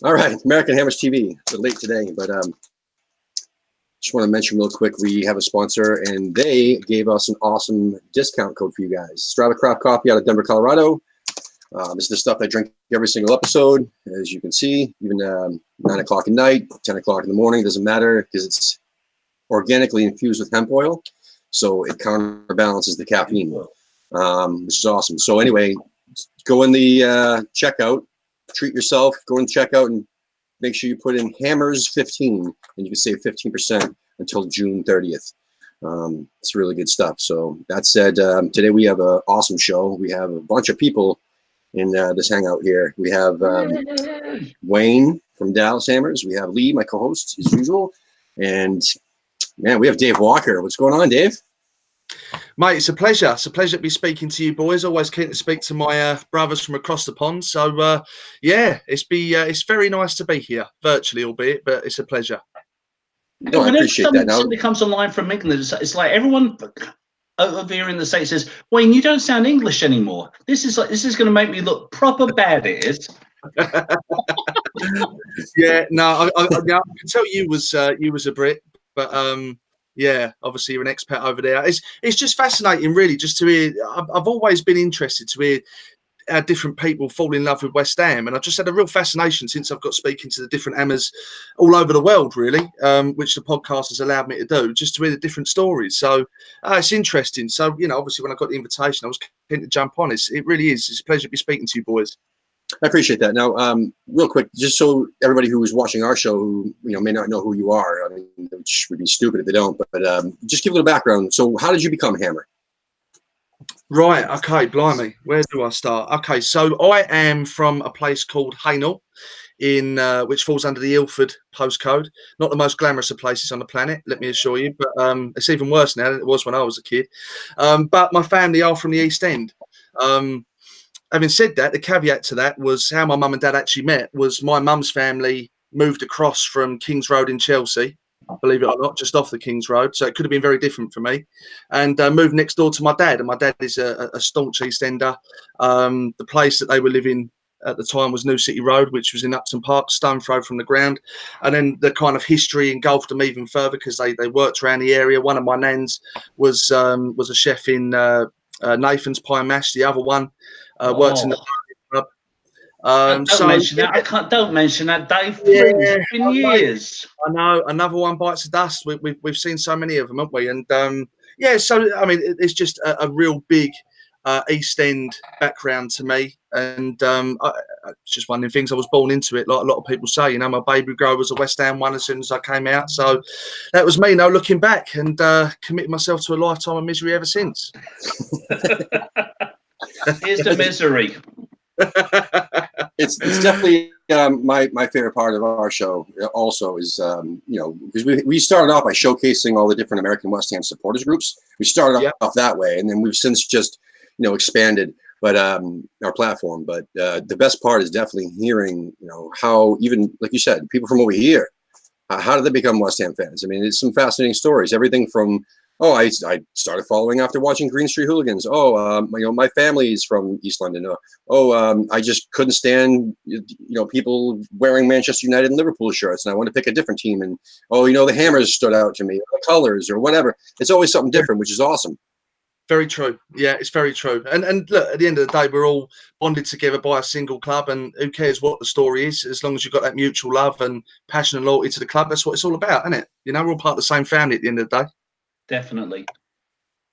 All right, American Hammers TV. It's late today, but just want to mention real quick, we have a sponsor, and they gave us an awesome discount code for you guys. Strava Craft Coffee out of Denver, Colorado. This is the stuff I drink every single episode, as you can see, even 9 o'clock at night, 10 o'clock in the morning, doesn't matter because it's organically infused with hemp oil, so it counterbalances the caffeine, which is awesome. So anyway, go in the checkout, treat yourself, go in the checkout and make sure you put in Hammers 15 and you can save 15% until June 30th. It's really good stuff. So that said, today we have an awesome show. We have a bunch of people in this hangout here. We have Wayne from Dallas Hammers. We have Lee, my co-host, as usual. And man, we have Dave Walker. What's going on, Dave? Mate, it's a pleasure. It's a pleasure to be speaking to you boys. Always keen to speak to my brothers from across the pond. So, yeah, it's very nice to be here, virtually, albeit, but it's a pleasure. No, I appreciate that. Now, somebody comes online from England, it's like everyone over here in the States says, Wayne, you don't sound English anymore. This is going to make me look proper bad, it is. Yeah, no, I can tell you was a Brit, but yeah, obviously you're an expat over there. It's just fascinating, really, just to hear. I've always been interested to hear how different people fall in love with West Ham, and I've just had a real fascination since I've got speaking to the different Hammers all over the world, really, which the podcast has allowed me to do, just to hear the different stories. So it's interesting. So, you know, obviously when I got the invitation, I was keen to jump on. It really is. It's a pleasure to be speaking to you boys. I appreciate that. Now, real quick, just so everybody who is watching our show, who may not know who you are, I mean, which would be stupid if they don't, but just give a little background. So, how did you become Hammer? Right. Okay. Blimey. Where do I start? Okay. So I am from a place called Hainault, in which falls under the Ilford postcode. Not the most glamorous of places on the planet, let me assure you, but it's even worse now than it was when I was a kid. But my family are from the East End. Having said that, the caveat to that was how my mum and dad actually met. Was my mum's family moved across from King's Road in Chelsea, believe it or not, just off the King's Road. So it could have been very different for me. And moved next door to my dad. And my dad is a staunch East Ender. The place that they were living at the time was New City Road, which was in Upton Park, stone throw from the ground. And then the kind of history engulfed them even further because they worked around the area. One of my nans was a chef in Nathan's Pie and Mash. The other one works in the pub. Don't mention that. I can't. Don't mention that, Dave. It's been years. I know. Another one bites the dust. We've seen so many of them, haven't we? And yeah. So I mean, it's just a real big East End background to me, and it's just one of the things. I was born into it, like a lot of people say. You know, my baby girl was a West Ham one as soon as I came out. So that was me. No looking back, and committed myself to a lifetime of misery ever since. Here's the misery. It's definitely my favorite part of our show. Also, is because we started off by showcasing all the different American West Ham supporters groups. We started off that way, and then we've since just expanded, but our platform. But the best part is definitely hearing how, even like you said, people from over here, how did they become West Ham fans? I mean, it's some fascinating stories. Everything from I started following after watching Green Street Hooligans. My family is from East London. I just couldn't stand people wearing Manchester United and Liverpool shirts, and I wanted to pick a different team. And the Hammers stood out to me, the colors or whatever. It's always something different, which is awesome. Very true. Yeah, it's very true. And look, at the end of the day, we're all bonded together by a single club, and who cares what the story is, as long as you've got that mutual love and passion and loyalty to the club. That's what it's all about, isn't it? We're all part of the same family at the end of the day. Definitely.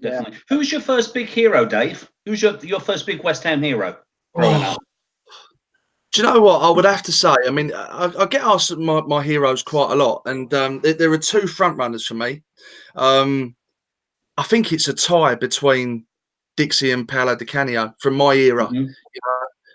Yeah. Who was your first big hero, Dave? Who's your first big West Ham hero growing up? Do you know what I would have to say? I mean, I get asked my heroes quite a lot, and there are two front runners for me. I think it's a tie between Dixie and Paolo Di Canio from my era.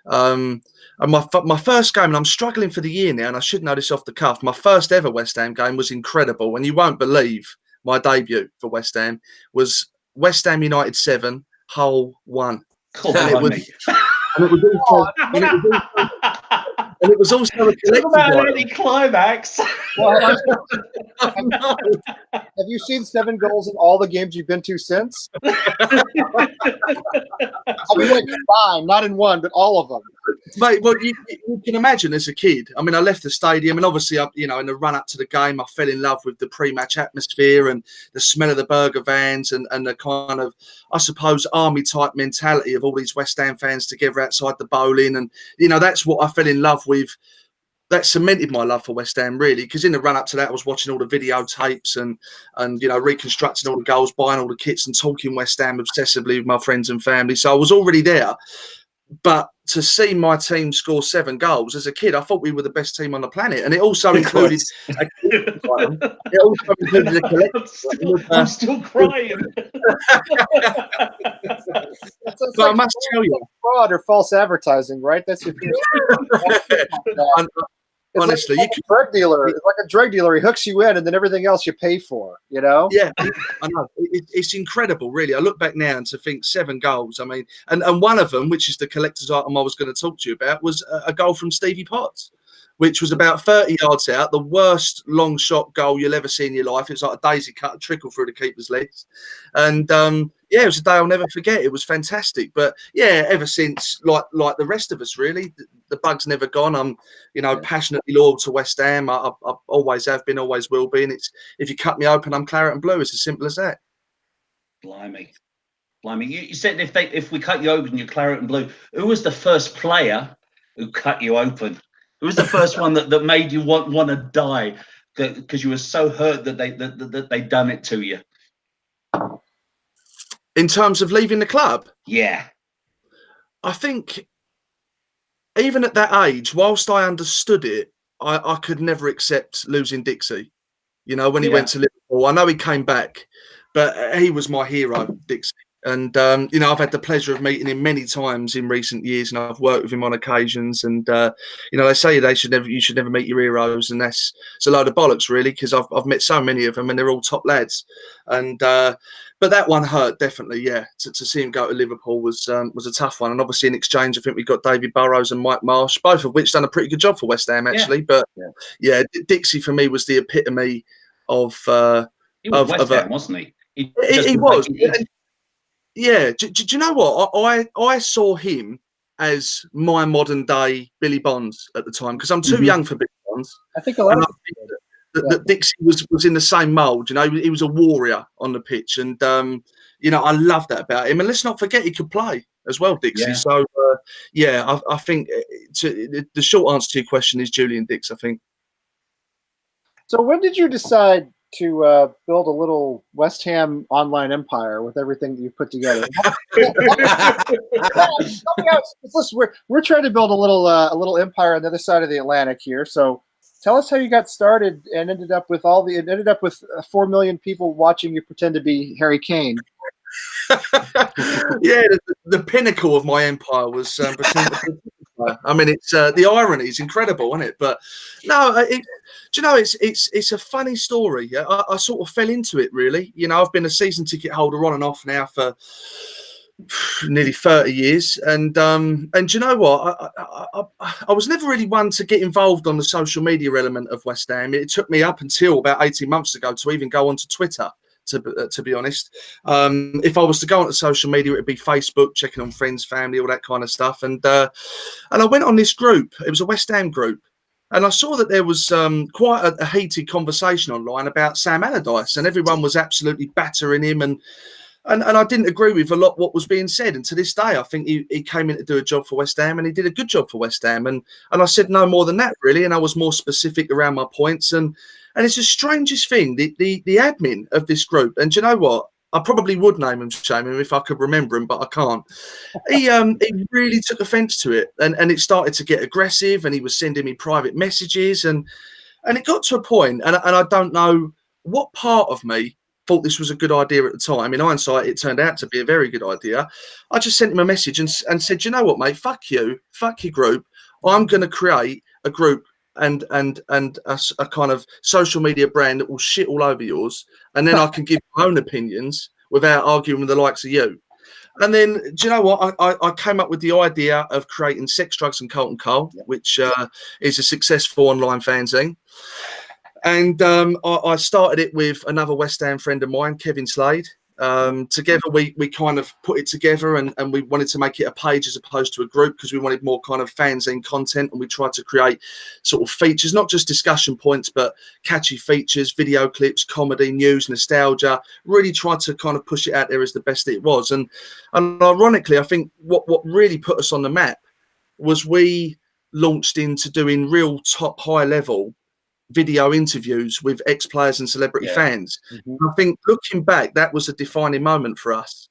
And my first game, and I'm struggling for the year now, and I should know this off the cuff. My first ever West Ham game was incredible, and you won't believe my debut for West Ham was West Ham United 7, Hull 1. And it was also a collective climax. Well, have you seen 7 goals in all the games you've been to since? I mean, like 5, not in one, but all of them. Mate, well, you can imagine as a kid. I mean, I left the stadium, and obviously, in the run up to the game, I fell in love with the pre-match atmosphere and the smell of the burger vans and the kind of, I suppose, army type mentality of all these West Ham fans together outside the bowling, and that's what I fell in love with. That cemented my love for West Ham, really, because in the run up to that, I was watching all the videotapes and reconstructing all the goals, buying all the kits, and talking West Ham obsessively with my friends and family. So I was already there. But to see my team score 7 goals as a kid, I thought we were the best team on the planet, and it also included. It also included a collective. I'm still crying. But I must tell you, fraud or false advertising, right? That's your honestly, like a drug dealer. It's like a drug dealer. He hooks you in, and then everything else you pay for. Yeah, I know. It's incredible, really. I look back now and to think 7 goals. I mean, and one of them, which is the collector's item I was going to talk to you about, was a goal from Stevie Potts, which was about 30 yards out, the worst long shot goal you'll ever see in your life. It was like a daisy cut, a trickle through the keeper's legs. And it was a day I'll never forget. It was fantastic. But yeah, ever since, like the rest of us, really, the bug's never gone. I'm, passionately loyal to West Ham. I always have been, always will be. And it's, if you cut me open, I'm claret and blue. It's as simple as that. Blimey. You said if we cut you open, you're claret and blue. Who was the first player who cut you open? Who was the first one that made you want to die because you were so hurt that they done it to you? In terms of leaving the club? Yeah. I think even at that age, whilst I understood it, I could never accept losing Dixie. When he went to Liverpool, I know he came back, but he was my hero, Dixie. And, I've had the pleasure of meeting him many times in recent years, and I've worked with him on occasions. And, they say you should never meet your heroes. And it's a load of bollocks, really, because I've met so many of them and they're all top lads. And, but that one hurt, definitely, yeah. To see him go to Liverpool was a tough one. And obviously in exchange, I think we got David Burrows and Mike Marsh, both of which done a pretty good job for West Ham, actually. Yeah. But, Dixie for me was the epitome of... he was West Ham, wasn't he? He was. Yeah, do you know what? I saw him as my modern day Billy Bonds at the time, because I'm too young for Billy Bonds. I think a lot of that Dixie was in the same mould. He was a warrior on the pitch, and I love that about him. And let's not forget he could play as well, Dixie. Yeah. So I think the short answer to your question is Julian Dix, I think. So when did you decide to build a little West Ham online empire with everything that you put together? Listen, we're trying to build a little empire on the other side of the Atlantic here. So tell us how you got started and ended up with 4 million people watching you pretend to be Harry Kane. Yeah, the pinnacle of my empire was pretend to be. I mean, it's the irony is incredible, isn't it? But no, it's a funny story. I sort of fell into it, really. I've been a season ticket holder on and off now for nearly 30 years, and you know what? I was never really one to get involved on the social media element of West Ham. It took me up until about 18 months ago to even go onto Twitter. To be honest, if I was to go onto social media, it'd be Facebook, checking on friends, family, all that kind of stuff. And I went on this group. It was a West Ham group, and I saw that there was quite a heated conversation online about Sam Allardyce, and everyone was absolutely battering him. And I didn't agree with a lot what was being said. And to this day, I think he came in to do a job for West Ham, and he did a good job for West Ham. And I said no more than that, really. And I was more specific around my points. And it's the strangest thing, the admin of this group. And do you know what? I probably would name him, shame him if I could remember him, but I can't. He really took offence to it, and it started to get aggressive. And he was sending me private messages, and it got to a point, and I don't know what part of me thought this was a good idea at the time. In hindsight, it turned out to be a very good idea. I just sent him a message and said, you know what, mate, fuck you, fuck your group. I'm going to create a group and a kind of social media brand that will shit all over yours, and then I can give my own opinions without arguing with the likes of you. And then, do you know what? I came up with the idea of creating Sex, Drugs and Carlton Cole, which is a successful online fanzine. And I started it with another West Ham friend of mine, Kevin Slade. Together, we kind of put it together, and we wanted to make it a page as opposed to a group, because we wanted more kind of fanzine content, and we tried to create sort of features, not just discussion points, but catchy features, video clips, comedy, news, nostalgia. Really tried to kind of push it out there as the best it was. And ironically, I think what really put us on the map was we launched into doing real top high level video interviews with ex-players and celebrity fans. I think looking back, that was a defining moment for us.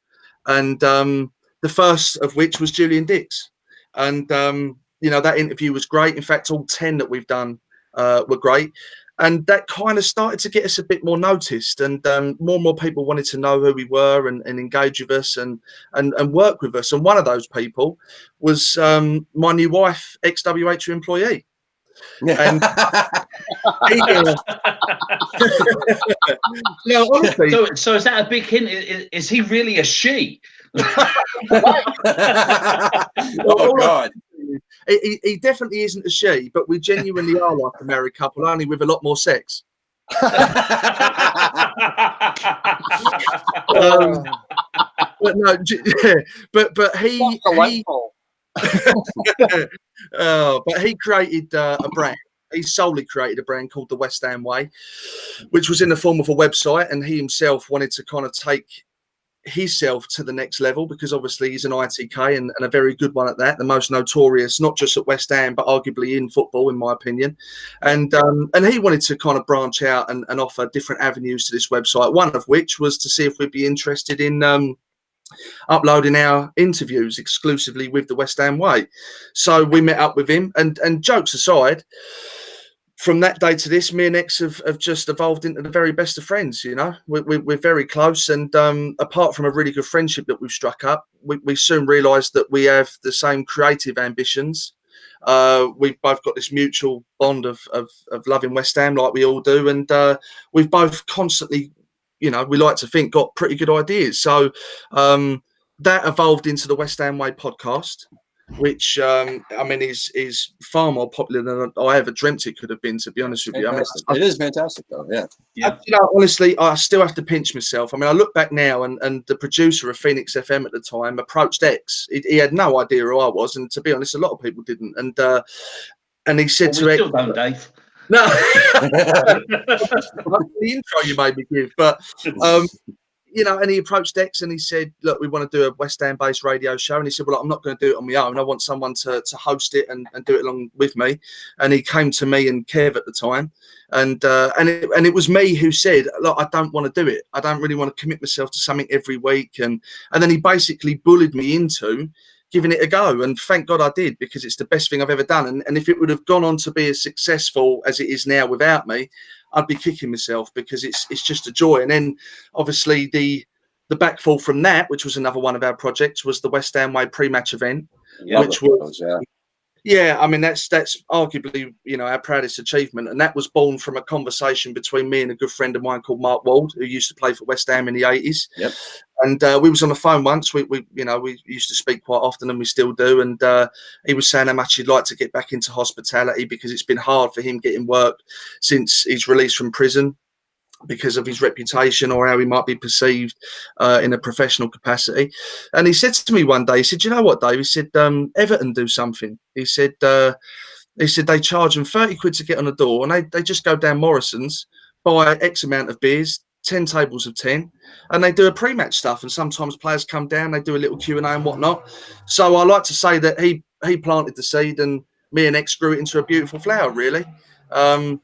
And the first of which was Julian Dix. And, that interview was great. In fact, all 10 that we've done were great. And that kind of started to get us a bit more noticed, and more and more people wanted to know who we were and engage with us and work with us. And one of those people was my new wife, ex-WHU employee. And no, honestly, so is that a big hint? Is he really a she? Oh God. He definitely isn't a she, but we genuinely are like a married couple, only with a lot more sex. But no, but he but he created a brand. He solely created a brand called the West Ham Way, which was in the form of a website, and he himself wanted to kind of take himself to the next level, because obviously he's an ITK and a very good one at that, the most notorious, not just at West Ham, but arguably in football, in my opinion. And he wanted to kind of branch out and offer different avenues to this website, one of which was to see if we'd be interested in uploading our interviews exclusively with the West Ham Way. So we met up with him, and jokes aside, from that day to this, me and X have just evolved into the very best of friends. We're very close, and apart from a really good friendship that we've struck up, we soon realised that we have the same creative ambitions. We've both got this mutual bond of loving West Ham like we all do, and we've both constantly, we like to think, got pretty good ideas. So that evolved into the West Ham Way podcast, which is far more popular than I ever dreamt it could have been, to be honest with you. It is fantastic, though. Yeah. Honestly, I still have to pinch myself. I look back now, and the producer of Phoenix FM at the time approached X. He had no idea who I was, and to be honest, a lot of people didn't. And he said to X, still don't, Dave. No, the intro you made me give, but and he approached X and he said, look, we want to do a West Ham based radio show. And he said, well, I'm not going to do it on my own. I want someone to host it and do it along with me. And he came to me and Kev at the time. And it was me who said, look, I don't want to do it. I don't really want to commit myself to something every week. And then he basically bullied me into giving it a go. And thank God I did, because it's the best thing I've ever done. And if it would have gone on to be as successful as it is now without me, I'd be kicking myself, because it's just a joy. And then obviously the backfall from that, which was another one of our projects, was the West Ham Way pre-match event, which was that's arguably our proudest achievement. And that was born from a conversation between me and a good friend of mine called Mark Wald, who used to play for West Ham in the 80s. Yep. And we was on the phone once. We used to speak quite often, and we still do. And he was saying how much he'd like to get back into hospitality, because it's been hard for him getting work since he's released from prison, because of his reputation or how he might be perceived in a professional capacity. And he said to me one day, he said, you know what, Dave? He said, Everton do something. He said they charge them 30 quid to get on the door, and they just go down Morrison's, buy X amount of beers, 10 tables of 10, and they do a pre-match stuff. And sometimes players come down, they do a little Q&A and whatnot. So I like to say that he planted the seed, and me and X grew it into a beautiful flower, really. And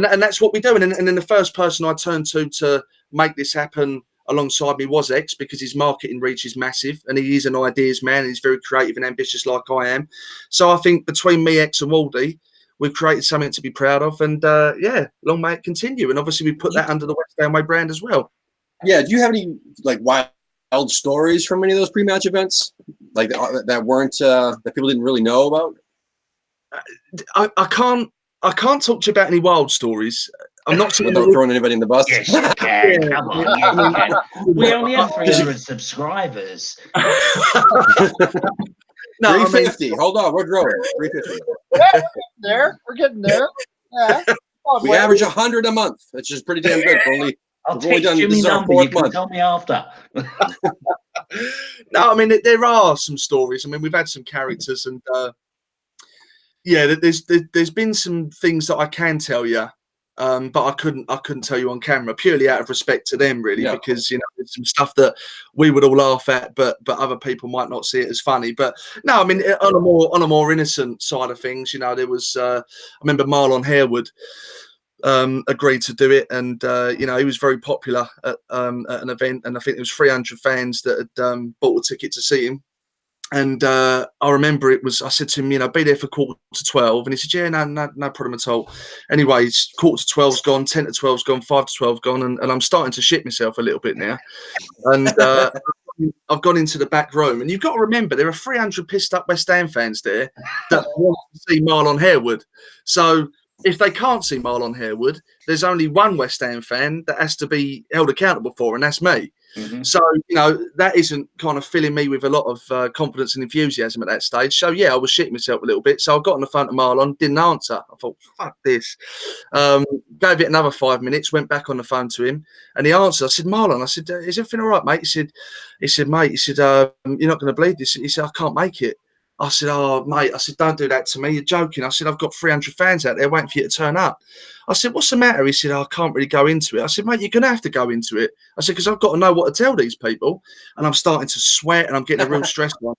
that's what we do. And then the first person I turned to make this happen alongside me was X, because his marketing reach is massive, and he is an ideas man, and he's very creative and ambitious like I am. So I think between me, X, and Waldy, we've created something to be proud of, and long may it continue. And obviously we put that under the West Ham Way brand as well. Yeah. Do you have any wild stories from any of those pre-match events, like that weren't that people didn't really know about? I can't talk to you about any wild stories. I'm not without throwing anybody in the bus. Yes, you can. Yeah. Come on, yes, you can. We only have 300 subscribers. No, 350. Hold on, we're growing. 350. We're getting there. Yeah. We average 100 a month. That's just pretty damn good for only I'll We've only text you this my is our number. You fourth can month. tell me after. No, I mean there are some stories. I mean we've had some characters, and yeah, there's been some things that I can tell you, but I couldn't tell you on camera purely out of respect to them, really, because there's some stuff that we would all laugh at, but other people might not see it as funny. But no, I mean on a more innocent side of things, there was I remember Marlon Harewood agreed to do it, and he was very popular at an event, and I think there was 300 fans that had bought a ticket to see him. And I remember I said to him, be there for 11:45, and he said, yeah, no problem at all. Anyway, it's 11:45's gone, 10:12's gone, 5:12's gone, and I'm starting to shit myself a little bit now. And I've gone into the back room, and you've got to remember there are 300 pissed up West Ham fans there that want to see Marlon Harewood. So if they can't see Marlon Harewood, there's only one West Ham fan that has to be held accountable for, and that's me. Mm-hmm. So, that isn't kind of filling me with a lot of confidence and enthusiasm at that stage. So, yeah, I was shitting myself a little bit. So I got on the phone to Marlon, didn't answer. I thought, fuck this. Gave it another 5 minutes, went back on the phone to him, and he answered. I said, Marlon, is everything all right, mate? He said, mate, you're not going to believe this. He said, I can't make it. I said, oh, mate, don't do that to me. You're joking. I said, I've got 300 fans out there waiting for you to turn up. I said, what's the matter? He said, I can't really go into it. I said, mate, you're going to have to go into it. I said, because I've got to know what to tell these people. And I'm starting to sweat, and I'm getting a real stress one.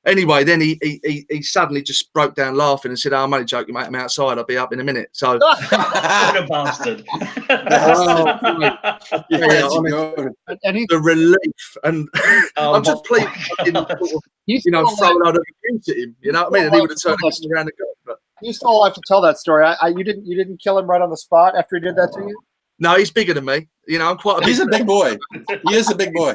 Anyway, then he suddenly just broke down laughing and said, oh, I'm only joking, mate. I'm outside. I'll be up in a minute. So, what a bastard. The relief. And I'm just pleased I didn't throw a load of abuse at him. You know what I mean? And he would have turned around and gone. But you still have to tell that story. You didn't kill him right on the spot after he did that to you? No, he's bigger than me. I'm quite. He's a big boy. He is a big boy.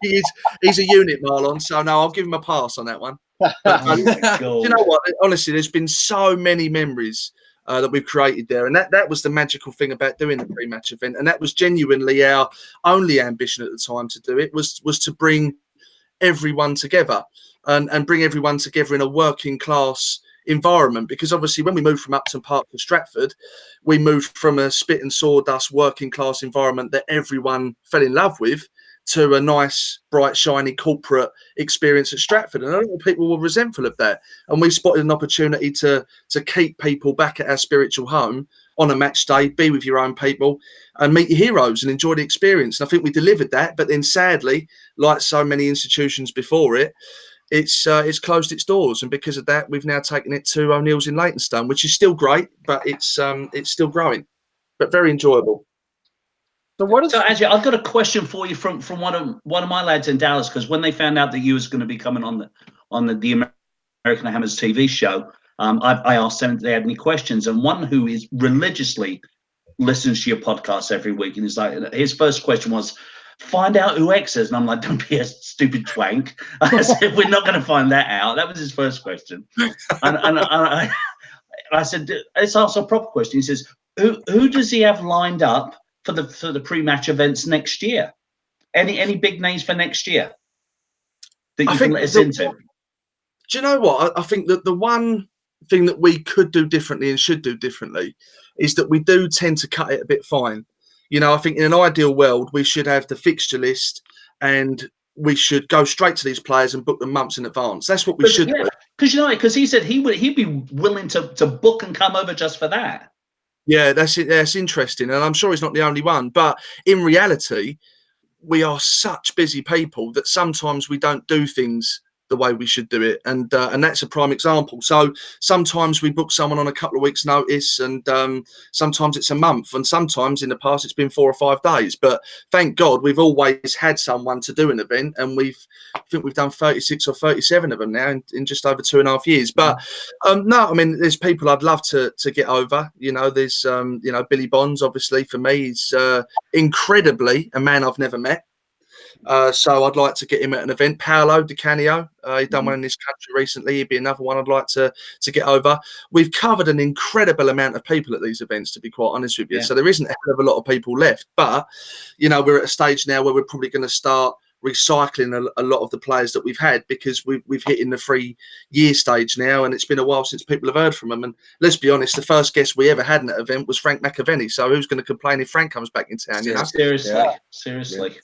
He's a unit, Marlon. So no, I'll give him a pass on that one. You know what? Honestly, there's been so many memories that we've created there, and that was the magical thing about doing the pre-match event, and that was genuinely our only ambition at the time to do it was to bring everyone together and bring everyone together in a working class environment, because obviously when we moved from Upton Park to Stratford, we moved from a spit and sawdust working class environment that everyone fell in love with to a nice, bright, shiny corporate experience at Stratford, and a lot of people were resentful of that. And we spotted an opportunity to keep people back at our spiritual home on a match day, be with your own people, and meet your heroes and enjoy the experience. And I think we delivered that. But then, sadly, like so many institutions before it, it's closed its doors, and because of that, we've now taken it to O'Neill's in Leytonstone, which is still great, but it's still growing, but very enjoyable. So actually, I've got a question for you from one of my lads in Dallas, because when they found out that you was going to be coming on the American Hammers TV show, I asked them if they had any questions, and one who is religiously listens to your podcast every week, and he's like, his first question was, find out who X is. And I'm like, don't be a stupid twank. I said, we're not going to find that out. That was his first question. And I said, let's ask a proper question. He says, who does he have lined up for the pre-match events next year? Any big names for next year that you can let us into? Do you know what? I think that the one thing that we could do differently and should do differently is that we do tend to cut it a bit fine. I think in an ideal world, we should have the fixture list and we should go straight to these players and book them months in advance. That's what we should do. Because he said he'd be willing to book and come over just for that. Yeah, that's it. That's interesting. And I'm sure he's not the only one. But in reality, we are such busy people that sometimes we don't do things the way we should do it, and that's a prime example. So sometimes we book someone on a couple of weeks' notice, and sometimes it's a month, and sometimes in the past it's been 4 or 5 days. But thank God we've always had someone to do an event, and I think we've done 36 or 37 of them now in just over 2.5 years. But no, I mean, there's people I'd love to get over. There's Billy Bonds, obviously for me, he's incredibly a man I've never met. So I'd like to get him at an event. Paolo Di Canio, he's done one in this country recently. He'd be another one I'd like to get over. We've covered an incredible amount of people at these events, to be quite honest with you. Yeah. So there isn't a hell of a lot of people left. But, we're at a stage now where we're probably going to start recycling a lot of the players that we've had, because we've hit in the 3-year stage now, and it's been a while since people have heard from them. And let's be honest, the first guest we ever had in that event was Frank McAvenny. So who's going to complain if Frank comes back in town? You know, Seriously.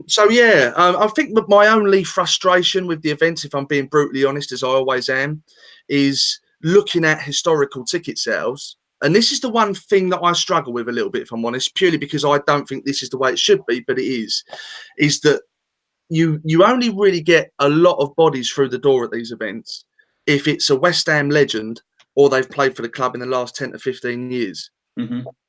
So yeah, I think that my only frustration with the event, if I'm being brutally honest, as I always am, is looking at historical ticket sales. And this is the one thing that I struggle with a little bit, if I'm honest, purely because I don't think this is the way it should be, but it is that you only really get a lot of bodies through the door at these events if it's a West Ham legend or they've played for the club in the last 10 to 15 years,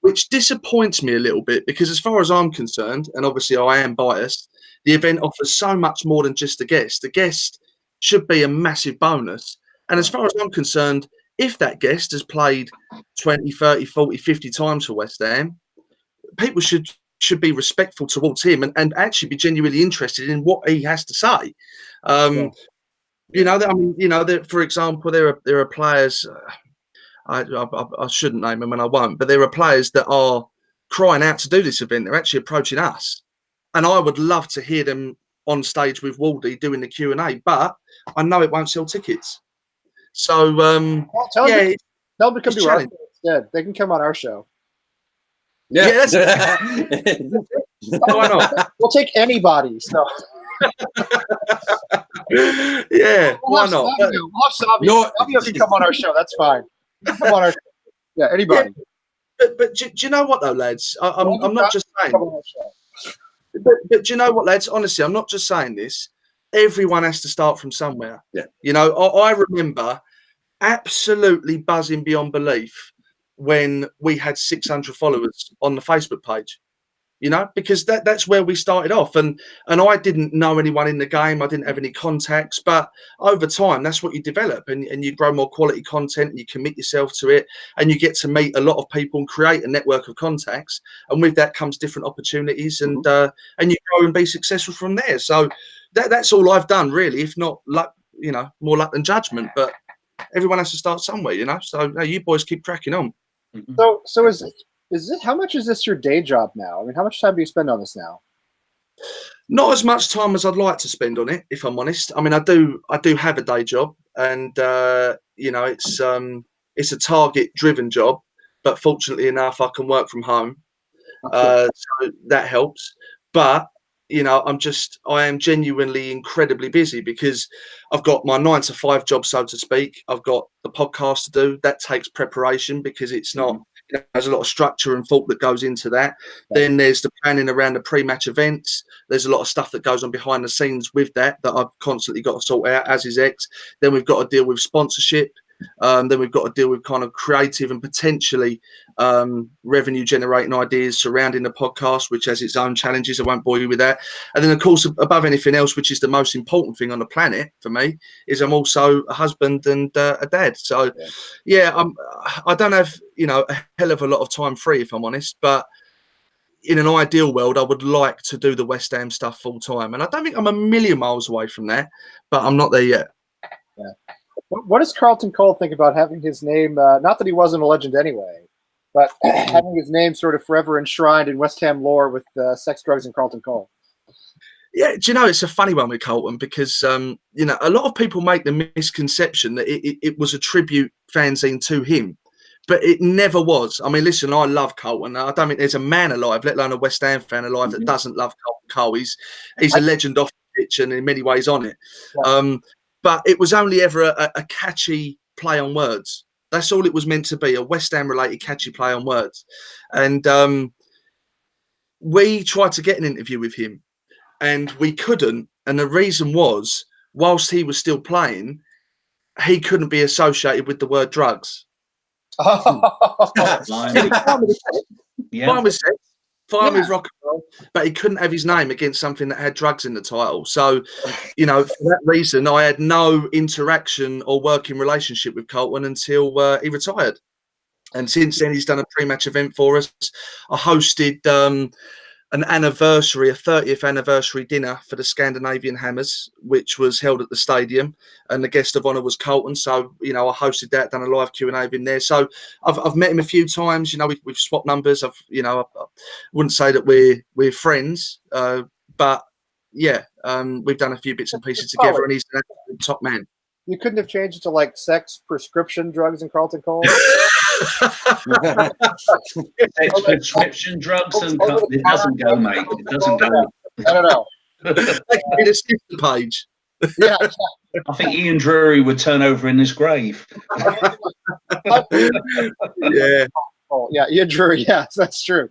which disappoints me a little bit, because as far as I'm concerned, and obviously I am biased, the event offers so much more than just a guest. The guest should be a massive bonus. And as far as I'm concerned, if that guest has played 20, 30, 40, 50 times for West Ham, people should be respectful towards him and actually be genuinely interested in what he has to say. You know, I mean, you know, for example, there are players. I shouldn't name them, and I won't. But there are players that are crying out to do this event. They're actually approaching us, and I would love to hear them on stage with Waldy doing the Q&A. But I know it won't sell tickets. So tell them to come to our show instead. They can come on our show. Yeah, why not? We'll take anybody. So yeah, why not? We'll have Savio. Savio can come on our show. That's fine. Come on our show. Yeah, anybody. Yeah, but do you know what though, lads? I'm not just saying. But do you know what, lads? Honestly, I'm not just saying this. Everyone has to start from somewhere. Yeah. You know, I remember absolutely buzzing beyond belief when we had 600 followers on the Facebook page. You know, because that's where we started off, and I didn't know anyone in the game. I didn't have any contacts, but over time, that's what you develop, and you grow more quality content, and you commit yourself to it, and you get to meet a lot of people and create a network of contacts, and with that comes different opportunities, and you grow and be successful from there. So that's all I've done, really, if not luck, you know, more luck than judgment. But everyone has to start somewhere, you know. So you boys keep cracking on. So is it how much is this your day job now? I mean, how much time do you spend on this now? Not as much time as I'd like to spend on it, if I'm honest. I mean, I do have a day job, and you know, it's a target-driven job, but fortunately enough, I can work from home, so that helps. But you know, I am genuinely incredibly busy because I've got my 9 to 5 job, so to speak. I've got the podcast to do. That takes preparation because it's not. There's a lot of structure and thought that goes into that. Then there's the planning around the pre-match events. There's a lot of stuff that goes on behind the scenes with that I've constantly got to sort out, as is X. Then we've got to deal with sponsorship. Then we've got to deal with kind of creative and potentially revenue generating ideas surrounding the podcast, which has its own challenges. I won't bore you with that. And then, of course, above anything else, which is the most important thing on the planet for me, is I'm also a husband and a dad. So, I don't have, you know, a hell of a lot of time free, if I'm honest. But in an ideal world, I would like to do the West Ham stuff full time. And I don't think I'm a million miles away from that, but I'm not there yet. Yeah. What does Carlton Cole think about having his name, not that he wasn't a legend anyway, but having his name sort of forever enshrined in West Ham lore with sex, drugs, and Carlton Cole? Yeah, do you know, it's a funny one with Carlton because, you know, a lot of people make the misconception that it was a tribute fanzine to him, but it never was. I mean, listen, I love Carlton. I don't think there's a man alive, let alone a West Ham fan alive, that doesn't love Carlton Cole. He's a legend off the pitch and in many ways on it. Yeah. But it was only ever a catchy play on words. That's all it was meant to be, a West Ham-related catchy play on words. And we tried to get an interview with him, and we couldn't. And the reason was, whilst he was still playing, he couldn't be associated with the word drugs. Fine with rock and roll, but he couldn't have his name against something that had drugs in the title. So, you know, for that reason, I had no interaction or working relationship with Carlton until he retired. And since then, he's done a pre-match event for us. I hosted an anniversary, a 30th anniversary dinner for the Scandinavian Hammers, which was held at the stadium, and the guest of honour was Carlton. So, you know, I hosted that, done a live Q&A with him there. So I've met him a few times. You know, we've swapped numbers. I wouldn't say that we're friends, but yeah, we've done a few bits and pieces together, and he's an absolute top man. You couldn't have changed it to like sex prescription drugs in Carlton Cole? Sex prescription drugs, and it doesn't go, mate. It doesn't go. I don't know. That could be the sister page. Yeah. I think Ian Drury would turn over in his grave. Yeah. Oh, yeah, Ian Drury. Yes, that's true.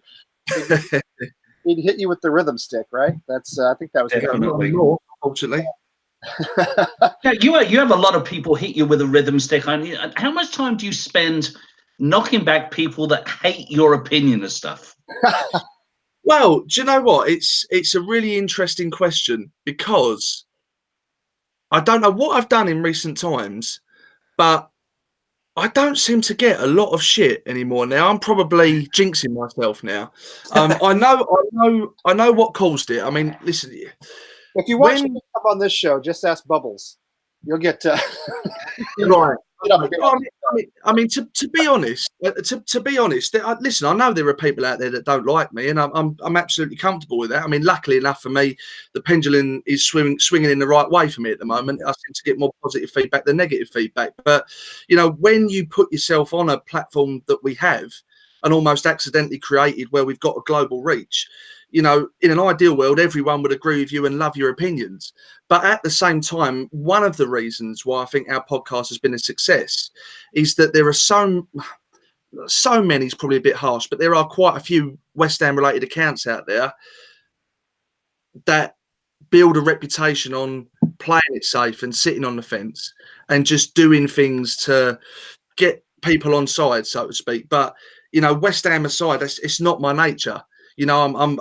He'd hit you with the rhythm stick, right? That's I think that was Definitely. Unfortunately. Yeah, you have a lot of people hit you with a rhythm stick. How much time do you spend knocking back people that hate your opinion of stuff? Well, do you know what? It's a really interesting question, because I don't know what I've done in recent times, but I don't seem to get a lot of shit anymore now. I'm probably jinxing myself now. I know what caused it. I mean, listen. If you watch him up on this show, just ask Bubbles. You'll get right. I mean, to be honest, listen, I know there are people out there that don't like me, and I'm absolutely comfortable with that. I mean, luckily enough for me, the pendulum is swinging in the right way for me at the moment. I seem to get more positive feedback than negative feedback. But you know, when you put yourself on a platform that we have, and almost accidentally created, where we've got a global reach, you know, in an ideal world, everyone would agree with you and love your opinions. But at the same time, one of the reasons why I think our podcast has been a success is that there are so many, is probably a bit harsh, but there are quite a few West Ham related accounts out there that build a reputation on playing it safe and sitting on the fence and just doing things to get people on side, so to speak. But, you know, West Ham aside, it's not my nature. You know, I'm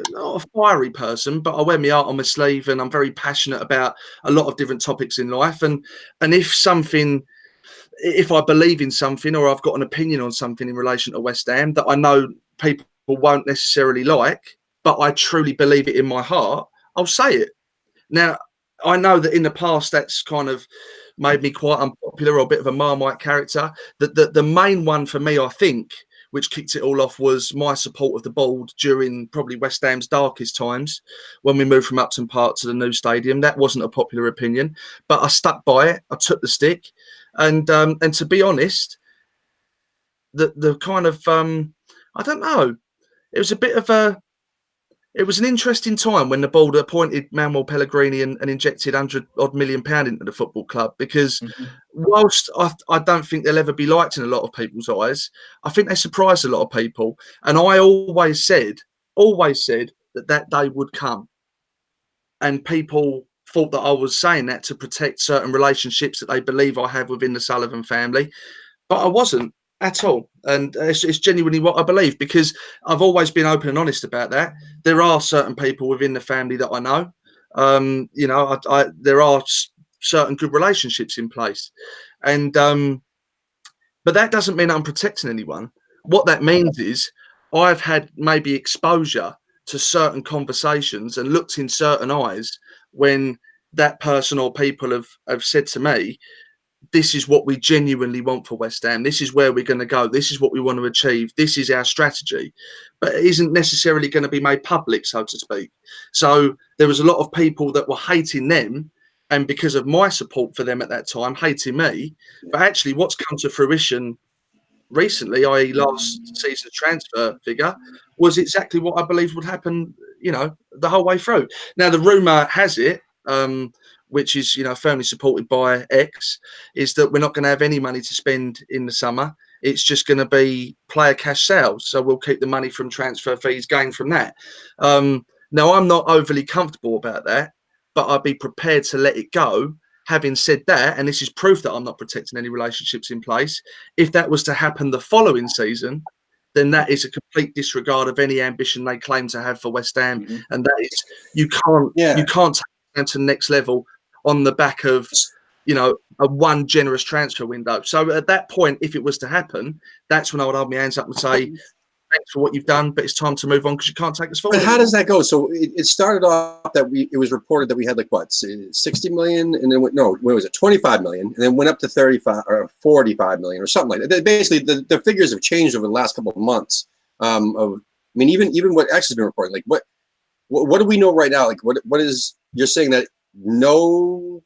not a fiery person, but I wear my heart on my sleeve, and I'm very passionate about a lot of different topics in life. And if I believe in something, or I've got an opinion on something in relation to West Ham that I know people won't necessarily like, but I truly believe it in my heart, I'll say it. Now, I know that in the past that's kind of made me quite unpopular, or a bit of a Marmite character. The main one for me, I think, which kicked it all off, was my support of the board during probably West Ham's darkest times, when we moved from Upton Park to the new stadium. That wasn't a popular opinion, but I stuck by it. I took the stick, and to be honest, the kind of I don't know, it was a bit of a. It was an interesting time when the board appointed Manuel Pellegrini and injected £100-odd million into the football club, because whilst I don't think they'll ever be liked in a lot of people's eyes, I think they surprised a lot of people. And I always said that day would come. And people thought that I was saying that to protect certain relationships that they believe I have within the Sullivan family. But I wasn't at all, and it's genuinely what I believe, because I've always been open and honest about that. There are certain people within the family that I know, you know, there are certain good relationships in place, and but that doesn't mean I'm protecting anyone. What that means is I've had maybe exposure to certain conversations and looked in certain eyes when that person or people have said to me, this is what we genuinely want for West Ham. This is where we're going to go. This is what we want to achieve. This is our strategy. But it isn't necessarily going to be made public, so to speak. So there was a lot of people that were hating them, and because of my support for them at that time, hating me. But actually what's come to fruition recently, i.e. last season's transfer figure, was exactly what I believed would happen, you know, the whole way through. Now, the rumour has it, which is, you know, firmly supported by X, is that we're not going to have any money to spend in the summer. It's just going to be player cash sales. So we'll keep the money from transfer fees gained from that. Now, I'm not overly comfortable about that, but I'd be prepared to let it go. Having said that, and this is proof that I'm not protecting any relationships in place, if that was to happen the following season, then that is a complete disregard of any ambition they claim to have for West Ham. And that is, you can't take it to the next level on the back of, you know, a one generous transfer window. So at that point, if it was to happen, that's when I would hold my hands up and say, thanks for what you've done, but it's time to move on because you can't take us forward. But how does that go? So it started off that it was reported that we had like what, 60 million, and then what was it, 25 million, and then went up to 35 or 45 million or something like that. Basically, the figures have changed over the last couple of months. I mean, even what X has been reporting, like What do we know right now? Like, what is you're saying that no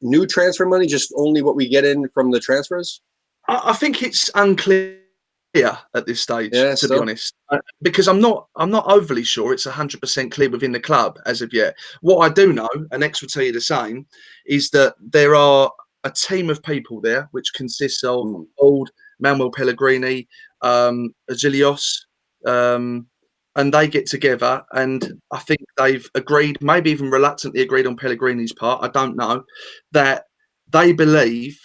new transfer money, just only what we get in from the transfers? I think it's unclear at this stage, to be honest, because I'm not overly sure it's 100% clear within the club as of yet. What I do know, and X will tell you the same, is that there are a team of people there which consists of old Manuel Pellegrini, Azilios, and they get together, and I think they've agreed, maybe even reluctantly agreed on Pellegrini's part, I don't know, that they believe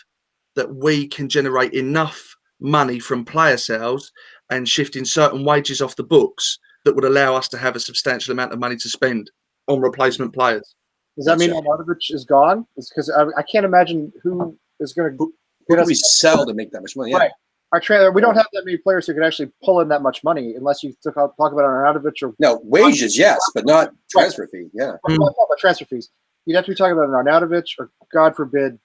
that we can generate enough money from player sales and shifting certain wages off the books that would allow us to have a substantial amount of money to spend on replacement players. Does that mean Arnautovic is gone? It's because I can't imagine who is going to. Who do we sell to make that much money? Yeah. Right. Our trailer, we don't have that many players who can actually pull in that much money unless you talk about Arnautovic or. No, wages, yes, but not transfer fee. Yeah. I'm not talking about transfer fees. You'd have to be talking about an Arnautovic or, God forbid,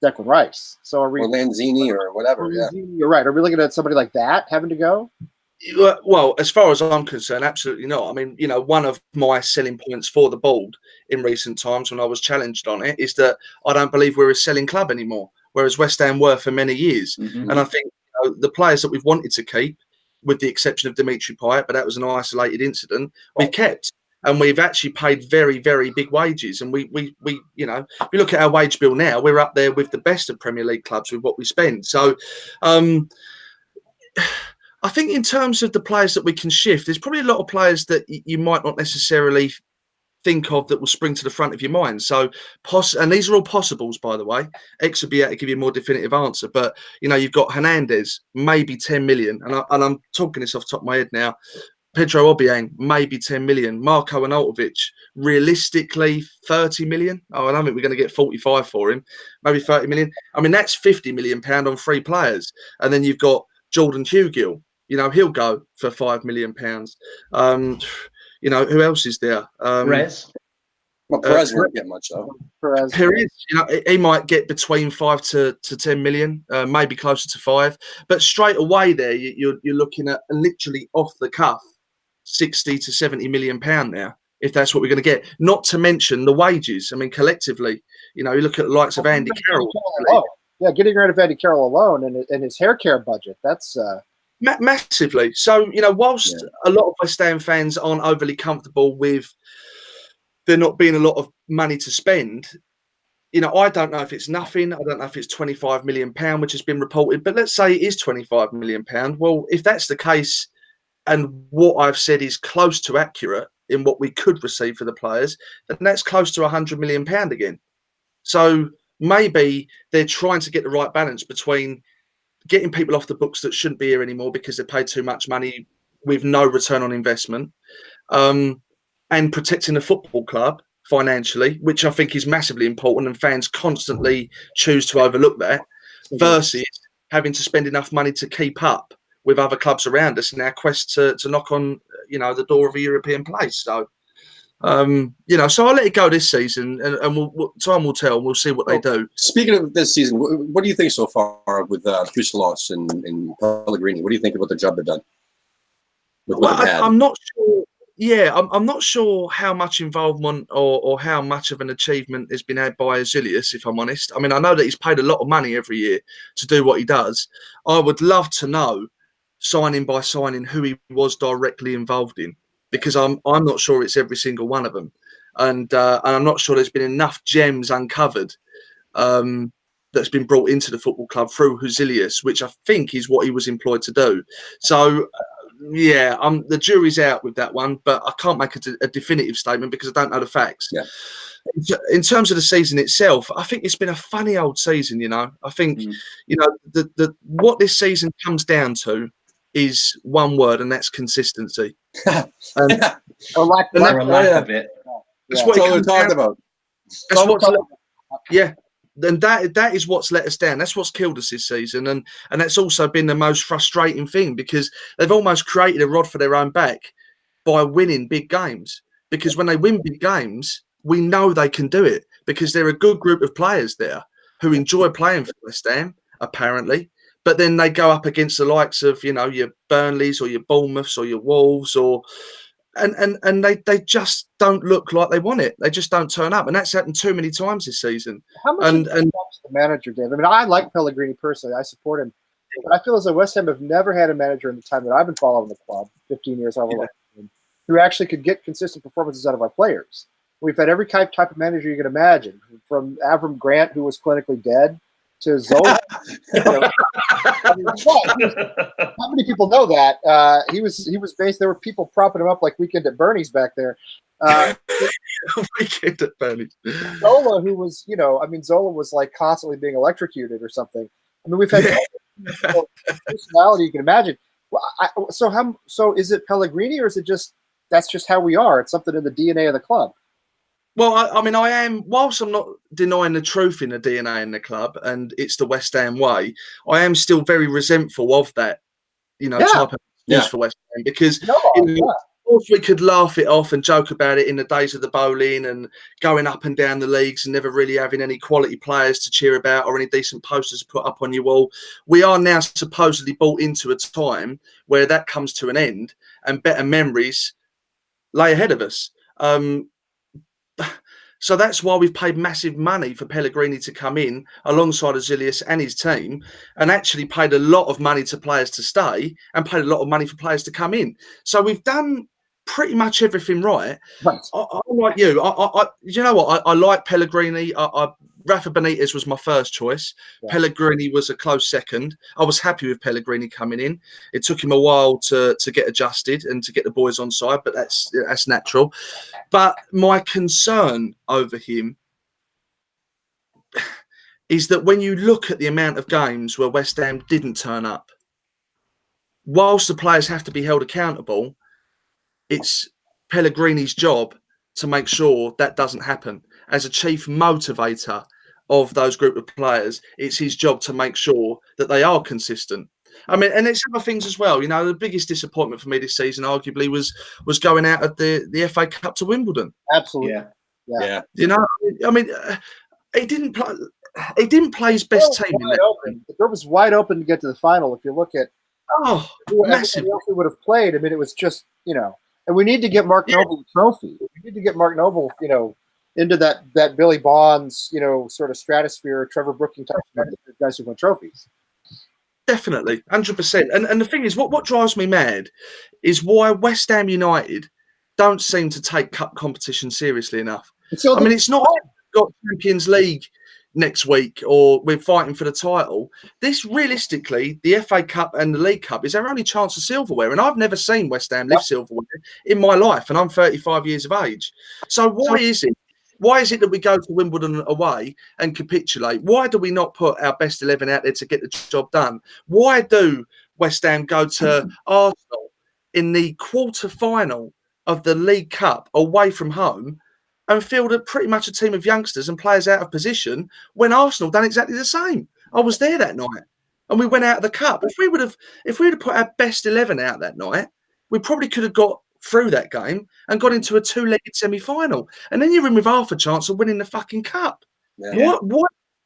Declan Rice. So are we? Or Lanzini or whatever. Yeah. You're right. Are we looking at somebody like that having to go? Well, as far as I'm concerned, absolutely not. I mean, one of my selling points for the board in recent times when I was challenged on it is that I don't believe we're a selling club anymore, whereas West Ham were for many years. And I think the players that we've wanted to keep, with the exception of Dimitri Payet, but that was an isolated incident, we've kept. And we've actually paid very, very big wages. And we if you look at our wage bill now, we're up there with the best of Premier League clubs with what we spend. So I think in terms of the players that we can shift, there's probably a lot of players that you might not necessarily think of that will spring to the front of your mind. So, and these are all possibles, by the way. X will be able to give you a more definitive answer. But, you've got Hernandez, maybe 10 million. And I'm talking this off the top of my head now. Pedro Obiang, maybe 10 million. Marko Arnautovic, realistically, 30 million. Oh, I don't think we're going to get 45 for him. Maybe 30 million. I mean, that's 50 million pound on 3 players. And then you've got Jordan Hugill. He'll go for 5 million pounds. Who else is there? Perez. Well, Perez won't get much though. Perez, he might get between 5 to 10 million, maybe closer to 5. But straight away there, you're looking at literally off the cuff 60 to 70 million pound now, if that's what we're going to get. Not to mention the wages. I mean, collectively, you look at the likes of Andy Carroll. Yeah, getting rid of Andy Carroll alone and his hair care budget. That's massively. So, whilst a lot of West Ham fans aren't overly comfortable with there not being a lot of money to spend, I don't know if it's nothing. I don't know if it's 25 million pound, which has been reported, but let's say it is 25 million pound. Well, if that's the case, and what I've said is close to accurate in what we could receive for the players, then that's close to 100 million pound again. So maybe they're trying to get the right balance between getting people off the books that shouldn't be here anymore because they paid too much money with no return on investment, and protecting the football club financially, which I think is massively important, and fans constantly choose to overlook that, versus having to spend enough money to keep up with other clubs around us in our quest to knock on the door of a European place. So so I'll let it go this season, and time will tell. We'll see what they do. Speaking of this season, what do you think so far with Pucelos and Pellegrini? What do you think about the job they've done? I'm not sure. Yeah, I'm not sure how much involvement or how much of an achievement has been had by Azilius, if I'm honest. I mean, I know that he's paid a lot of money every year to do what he does. I would love to know, signing by signing, who he was directly involved in, because I'm not sure it's every single one of them, and I'm not sure there's been enough gems uncovered that's been brought into the football club through Azilius, which I think is what he was employed to do. So. Yeah, the jury's out with that one, but I can't make a definitive statement because I don't know the facts. Yeah. In terms of the season itself, I think it's been a funny old season. I think the what this season comes down to is one word, and that's consistency. Or lack of it. That's what we're talking about. That's what's and that is what's let us down. That's what's killed us this season, and that's also been the most frustrating thing, because they've almost created a rod for their own back by winning big games. Because when they win big games, we know they can do it, because they're a good group of players there who enjoy playing for West Ham, apparently. But then they go up against the likes of your Burnleys or your Bournemouths or your Wolves or and they just don't look like they want it. They just don't turn up, and that's happened too many times this season. How much And the manager, Dave? I mean, I like Pellegrini personally. I support him, but I feel as though West Ham have never had a manager in the time that I've been following the club, 15 years, who actually could get consistent performances out of our players. We've had every type of manager you can imagine, from Avram Grant, who was clinically dead, to Zola. I mean, how many people know that? He was based. There were people propping him up like Weekend at Bernie's back there. Weekend at Bernie's. Zola, who was, Zola was like constantly being electrocuted or something. I mean, we've had personality you can imagine. Well, so is it Pellegrini, or is it just that's just how we are? It's something in the DNA of the club. Well, I mean, I am, whilst I'm not denying the truth in the DNA in the club and it's the West Ham way, I am still very resentful of that, type of excuse for West Ham, because if we could laugh it off and joke about it in the days of the bowling and going up and down the leagues and never really having any quality players to cheer about or any decent posters put up on your wall, we are now supposedly brought into a time where that comes to an end and better memories lay ahead of us. So that's why we've paid massive money for Pellegrini to come in alongside Azilius and his team, and actually paid a lot of money to players to stay and paid a lot of money for players to come in. So we've done pretty much everything right. I'm like you. You know what? I like Pellegrini. Rafa Benitez was my first choice. Yeah. Pellegrini was a close second. I was happy with Pellegrini coming in. It took him a while to get adjusted and to get the boys on side, but that's natural. But my concern over him is that when you look at the amount of games where West Ham didn't turn up, whilst the players have to be held accountable, it's Pellegrini's job to make sure that doesn't happen. As a chief motivator of those group of players, it's his job to make sure that they are consistent. I mean, and it's other things as well. The biggest disappointment for me this season, arguably, was going out of the FA Cup to Wimbledon. Absolutely. Yeah. I mean, he didn't play. He didn't play his best team. The door was wide open to get to the final. If you look at massive, else we would have played. I mean, it was just and we need to get Mark Noble the trophy. We need to get Mark Noble, into that Billy Bonds, sort of stratosphere, Trevor Brooking type guys who win trophies. Definitely, 100%. And the thing is, what drives me mad is why West Ham United don't seem to take cup competition seriously enough. It's not got Champions League next week or we're fighting for the title. This realistically, the FA Cup and the League Cup is our only chance of silverware. And I've never seen West Ham lift silverware in my life, and I'm 35 years of age. So why is it? Why is it that we go to Wimbledon away and capitulate? Why do we not put our best 11 out there to get the job done? Why do West Ham go to Arsenal in the quarter-final of the League Cup away from home and field pretty much a team of youngsters and players out of position when Arsenal done exactly the same? I was there that night and we went out of the cup. If we would have put our best 11 out that night, we probably could have got through that game and got into a two-legged semi-final, and then you're in with half a chance of winning the fucking cup. Yeah.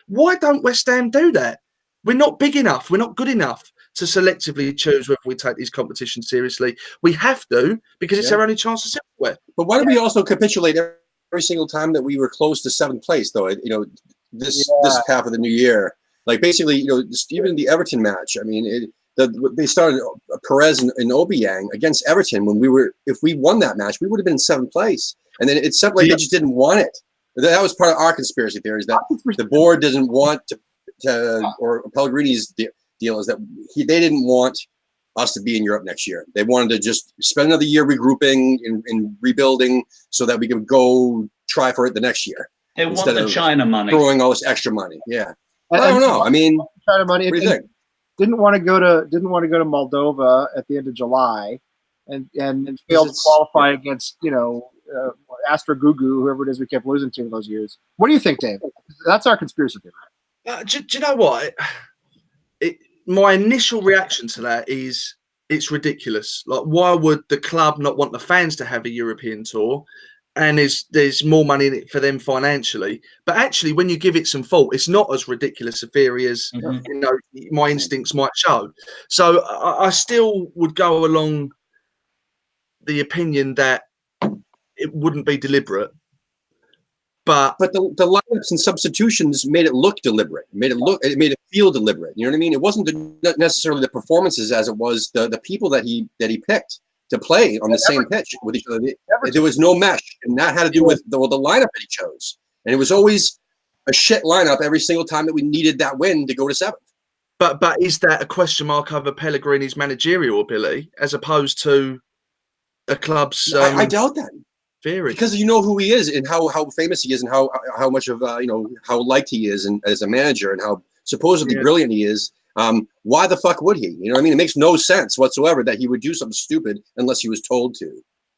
Why don't West Ham do that? We're not big enough. We're not good enough to selectively choose whether we take these competitions seriously. We have to, because it's our only chance of silverware. But why do we also capitulate every single time that we were close to seventh place, though? This half of the new year, like basically, even the Everton match. I mean, they started Perez and Obiang against Everton if we won that match, we would have been in seventh place. And then it seemed like they just didn't want it. That was part of our conspiracy theories, that the board doesn't want or Pellegrini's deal is that they didn't want us to be in Europe next year. They wanted to just spend another year regrouping and rebuilding so that we could go try for it the next year. They want the China money. Throwing all this extra money. Yeah. I don't know. I mean, China money. What do you think? Didn't want to go to Moldova at the end of July, and failed to qualify against Astra Gugu, whoever it is we kept losing to in those years. What do you think, Dave? That's our conspiracy theory. Do you know what? My initial reaction to that is it's ridiculous. Like, why would the club not want the fans to have a European tour? And there's more money in it for them financially. But actually, when you give it some thought, it's not as ridiculous a theory as my instincts might show. So I still would go along the opinion that it wouldn't be deliberate. But the lineups and substitutions made it look deliberate. It made it feel deliberate. You know what I mean? It wasn't not necessarily the performances as it was the people that he picked to play on the same pitch with each other. There was no mesh, and that had to do with the lineup that he chose. And it was always a shit lineup every single time that we needed that win to go to 7th. But is that a question mark over Pellegrini's managerial ability as opposed to a club's? I doubt that. Theory. Because you know who he is and how famous he is and how much of how liked he is and as a manager and how supposedly brilliant he is. Why the fuck would he? You know what I mean? It makes no sense whatsoever that he would do something stupid unless he was told to.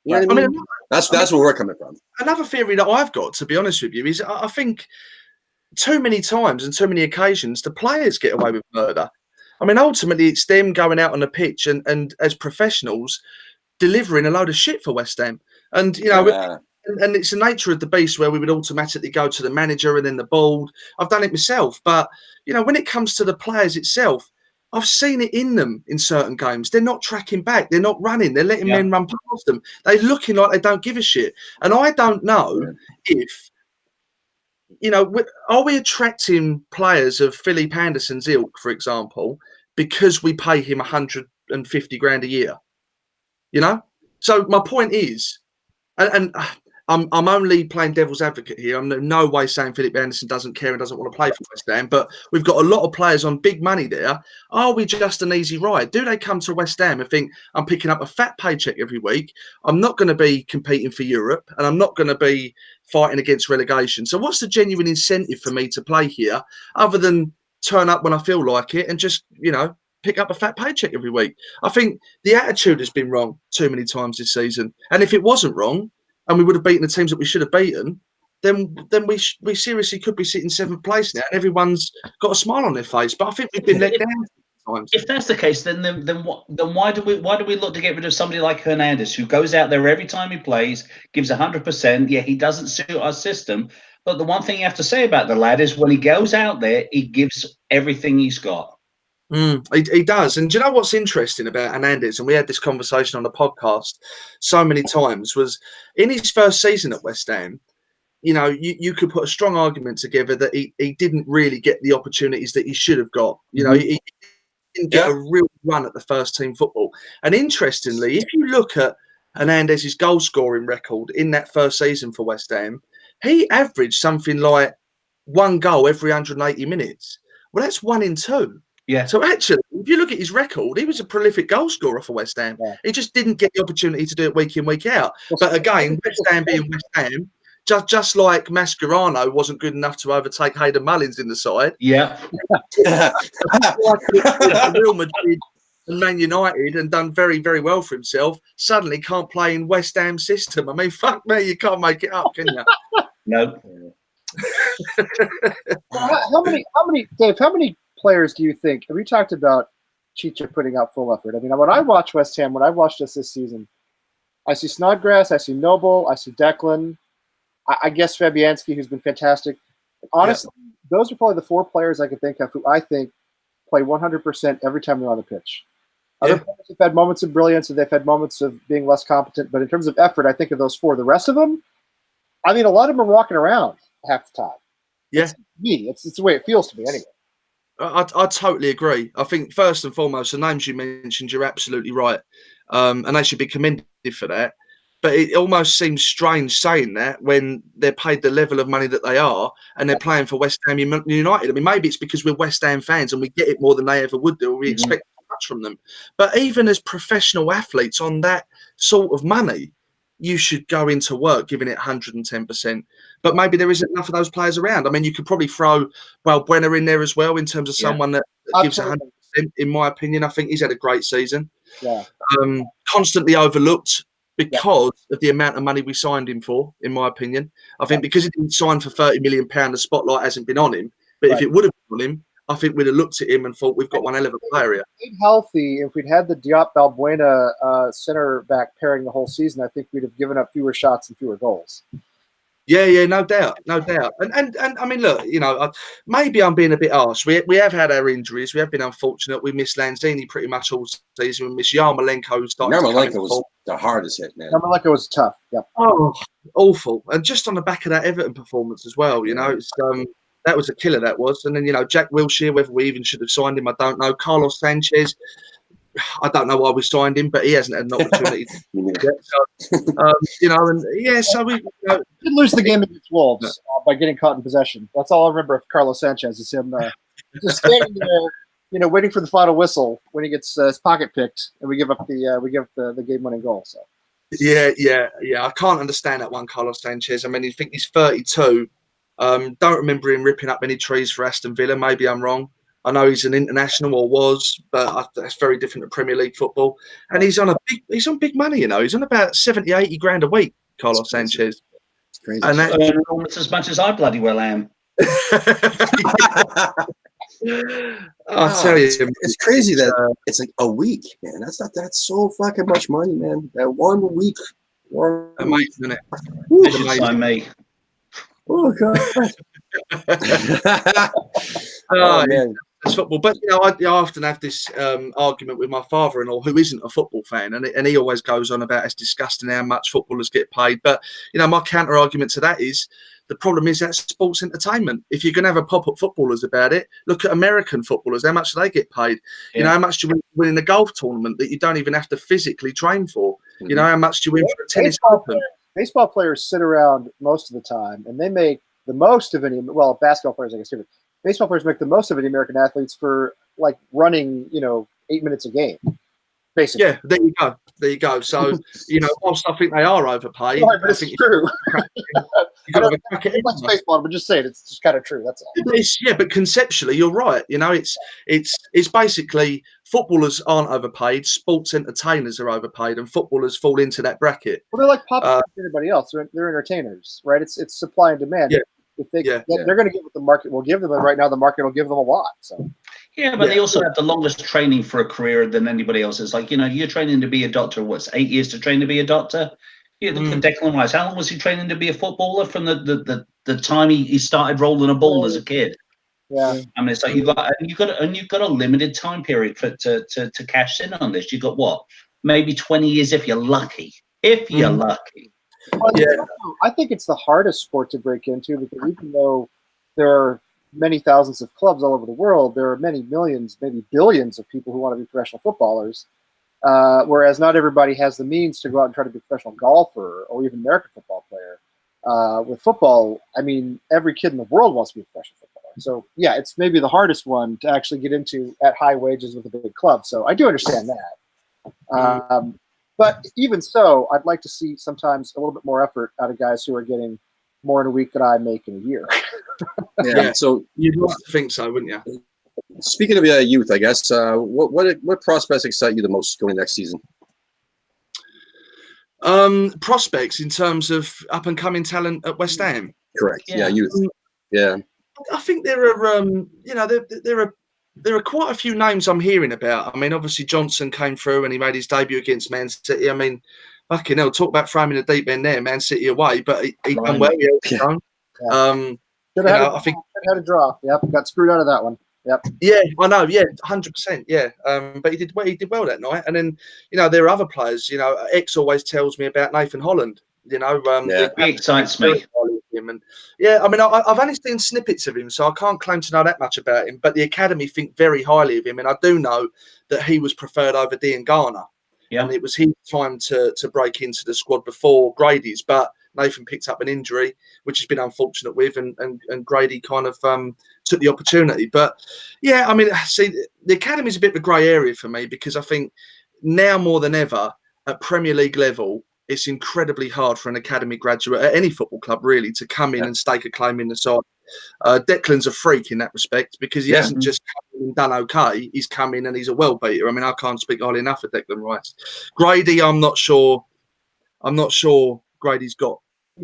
You know what I mean? That's where we're coming from. Another theory that I've got, to be honest with you, is I think too many times and too many occasions the players get away with murder. I mean, ultimately it's them going out on the pitch and as professionals delivering a load of shit for West Ham. And, and it's the nature of the beast where we would automatically go to the manager and then the board. I've done it myself. But, when it comes to the players itself, I've seen it in them in certain games. They're not tracking back. They're not running. They're letting men run past them. They're looking like they don't give a shit. And I don't know if, are we attracting players of Philip Anderson's ilk, for example, because we pay him 150 grand a year? So my point is, and I'm only playing devil's advocate here. I'm in no way saying Philip Anderson doesn't care and doesn't want to play for West Ham, but we've got a lot of players on big money there. Are we just an easy ride? Do they come to West Ham and think, I'm picking up a fat paycheck every week, I'm not going to be competing for Europe, and I'm not going to be fighting against relegation? So what's the genuine incentive for me to play here other than turn up when I feel like it and just, pick up a fat paycheck every week? I think the attitude has been wrong too many times this season. And if it wasn't wrong and we would have beaten the teams that we should have beaten, then we seriously could be sitting 7th place now and everyone's got a smile on their face. But I think we've been let down sometimes. If that's the case, then why do we look to get rid of somebody like Hernandez, who goes out there every time he plays, gives 100%? Yeah, he doesn't suit our system. But the one thing you have to say about the lad is when he goes out there, he gives everything he's got. He does. And do you know what's interesting about Hernandez? And we had this conversation on the podcast so many times, was in his first season at West Ham, you could put a strong argument together that he didn't really get the opportunities that he should have got. He didn't get a real run at the first team football. And interestingly, if you look at Hernandez's goal scoring record in that first season for West Ham, he averaged something like 1 goal every 180 minutes. Well, that's 1 in 2. Yeah. So actually, if you look at his record, he was a prolific goal scorer for West Ham. Yeah. He just didn't get the opportunity to do it week in, week out. But again, West Ham being West Ham, just like Mascherano wasn't good enough to overtake Hayden Mullins in the side. Yeah. Real Madrid and Man United and done very, very well for himself, suddenly can't play in West Ham system. I mean, fuck me, you can't make it up, can you? No. How many players do you think? Have you talked about Chicha putting out full effort? I mean, when I watch West Ham, when I watched us this season, I see Snodgrass, I see Noble, I see Declan, I guess Fabianski, who's been fantastic. Honestly, those are probably the 4 players I can think of who I think play 100% every time they're on the pitch. Other players have had moments of brilliance and they've had moments of being less competent, but in terms of effort, I think of those 4. The rest of them, I mean, a lot of them are walking around half the time. Yeah. It's the way it feels to me anyway. I totally agree. I think first and foremost, the names you mentioned, you're absolutely right. And they should be commended for that. But it almost seems strange saying that when they're paid the level of money that they are and they're playing for West Ham United. I mean, maybe it's because we're West Ham fans and we get it more than they ever would do. We expect much from them. But even as professional athletes on that sort of money, you should go into work giving it 110%. But maybe there isn't enough of those players around. I mean, you could probably throw Brenner in there as well in terms of someone that gives 100%, in my opinion. I think he's had a great season. Yeah. Constantly overlooked because of the amount of money we signed him for, in my opinion. I think because he didn't sign for £30 million, the spotlight hasn't been on him. But if it would have been on him, I think we'd have looked at him and thought we've got one hell of a player here. Healthy, if we'd had the Diop Balbuena center back pairing the whole season, I think we'd have given up fewer shots and fewer goals. Yeah, no doubt. And I mean, look, maybe I'm being a bit harsh. We have had our injuries. We have been unfortunate. We missed Lanzini pretty much all season. We missed Yarmolenko, who started. Yarmolenko was The hardest hit, man. Malika was tough. Yep. Oh, awful. And just on the back of that Everton performance as well, you know, it's that was a killer, that was. And then, you know, Jack Wilshere, whether we even should have signed him, I don't know. Carlos Sanchez, I don't know why we signed him, but he hasn't had an opportunity. So, you know, and yeah, so we did lose the game against Wolves by getting caught in possession. That's all I remember of Carlos Sanchez, is him just standing there, you know, waiting for the final whistle when he gets his pocket picked, and we give up the game-winning goal. So. Yeah. I can't understand that one, Carlos Sanchez. I mean, you think he's 32. Don't remember him ripping up any trees for Aston Villa. Maybe I'm wrong. I know he's an international, or was, but that's very different to Premier League football. And he's on big money, you know. He's on about 70, 80 grand a week, Carlos Sanchez. It's crazy. And that's almost as much as I bloody well am. I'll tell you, it's crazy that it's like a week, man. That's so fucking much money, man. That 1 week. Amazing, isn't it? They should sign me. Oh god. Man. It's football, but you know, I often have this argument with my father-in-law, who isn't a football fan, and he always goes on about it's disgusting how much footballers get paid. But you know, my counter argument to that is the problem is that's sports entertainment. If you're going to have a pop at footballers about it, look at American footballers. How much do they get paid? Yeah. You know, how much do you win in a golf tournament that you don't even have to physically train for? Mm-hmm. You know, how much do you win for a tennis open? Baseball players sit around most of the time, and they make the most of any. Well, basketball players, I guess, too. Baseball players make the most of any American athletes for like running, you know, 8 minutes a game, basically. Yeah, there you go. So, you know, whilst I think they are overpaid, right, but it's true. You've got to back it in. Like baseball, but just saying it's just kind of true. That's all. But conceptually, you're right. You know, it's basically footballers aren't overpaid, sports entertainers are overpaid, and footballers fall into that bracket. Well, they're like pop everybody else. They're entertainers, right? It's supply and demand. Yeah. If they're going to get what the market will give them, and right now the market will give them a lot. So, yeah, but they also have the longest training for a career than anybody else. It's like, you know, you're training to be a doctor. What's 8 years to train to be a doctor? Yeah, look at Declan Rice. How long was he training to be a footballer from the time he started rolling a ball as a kid? Yeah, I mean, it's like you've got a limited time period to cash in on this. You've got what, maybe 20 years if you're lucky. If you're lucky. Well, I think it's the hardest sport to break into, because even though there are many thousands of clubs all over the world, there are many millions, maybe billions of people who want to be professional footballers, whereas not everybody has the means to go out and try to be a professional golfer or even American football player. With football, I mean, every kid in the world wants to be a professional footballer. So, yeah, it's maybe the hardest one to actually get into at high wages with a big club. So I do understand that. But even so, I'd like to see sometimes a little bit more effort out of guys who are getting more in a week than I make in a year. Yeah, so you'd like to think so, wouldn't you? Speaking of youth, I guess, what prospects excite you the most going next season? Prospects in terms of up and coming talent at West Ham. Correct. Yeah, youth. Yeah. I think there are, you know, there are quite a few names I'm hearing about. I mean, obviously Johnson came through and he made his debut against Man City. I mean, fucking hell, talk about throwing in the deep end there, Man City away, but he done well. I think had a draw. Yep, got screwed out of that one. Yep. Yeah, I know. Yeah, 100%. Yeah, but he did well that night. And then, you know, there are other players. You know, X always tells me about Nathan Holland. You know, he excites me. And yeah, I mean, I've only seen snippets of him, so I can't claim to know that much about him. But the academy think very highly of him, and I do know that he was preferred over Dean Garner. Yeah, and it was his time to break into the squad before Grady's. But Nathan picked up an injury, which has been unfortunate with, and Grady kind of took the opportunity. But yeah, I mean, see, the academy is a bit of a grey area for me, because I think now more than ever at Premier League level, it's incredibly hard for an academy graduate at any football club really to come in and stake a claim in the side. Declan's a freak in that respect, because he hasn't just come in and done okay. He's come in and he's a well beater. I mean, I can't speak highly enough of Declan Rice. Grady, I'm not sure Grady's got.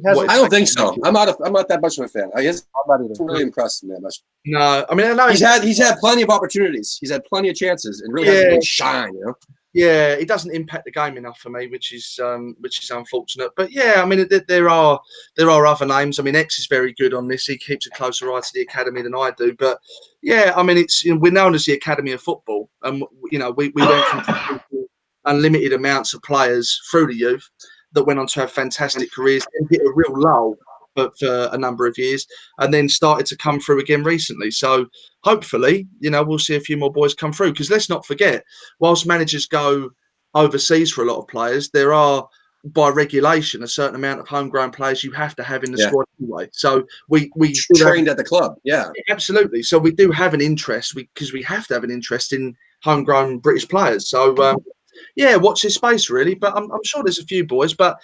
I don't think so. I'm not that much of a fan. I guess I'm not even really impressed that much. No, I mean, I know he's had plenty of opportunities. He's had plenty of chances and really hasn't really shine. You know. Yeah, it doesn't impact the game enough for me, which is unfortunate. But yeah, I mean, there are other names. I mean, X is very good on this. He keeps a closer eye to the academy than I do. But yeah, I mean, it's we're known as the Academy of Football, and you know, we went from unlimited amounts of players through the youth that went on to have fantastic careers and hit a real lull for a number of years, and then started to come through again recently. So hopefully, we'll see a few more boys come through, because let's not forget, whilst managers go overseas for a lot of players, there are, by regulation, a certain amount of homegrown players you have to have in the squad anyway. So we trained at the club. Yeah, absolutely. So we do have an interest, because we have to have an interest in homegrown British players. So watch this space really. But I'm sure there's a few boys, but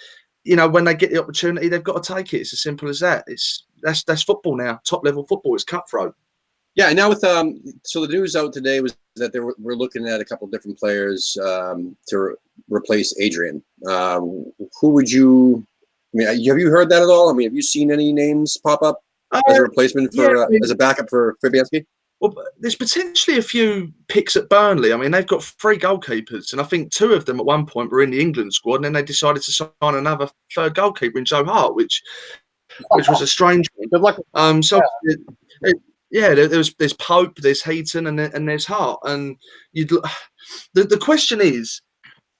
when they get the opportunity, they've got to take it. It's as simple as that. That's football now. Top level football is cutthroat. Yeah, and now with so the news out today was that we're looking at a couple of different players to replace Adrian. Who would you? I mean, have you heard that at all? I mean, have you seen any names pop up as a replacement for as a backup for Fabianski? Well, there's potentially a few picks at Burnley. I mean, they've got 3 goalkeepers, and I think 2 of them at one point were in the England squad, and then they decided to sign another third goalkeeper in Joe Hart, which was a strange one. Good luck. There's Pope, there's Heaton, and there's Hart. And the question is,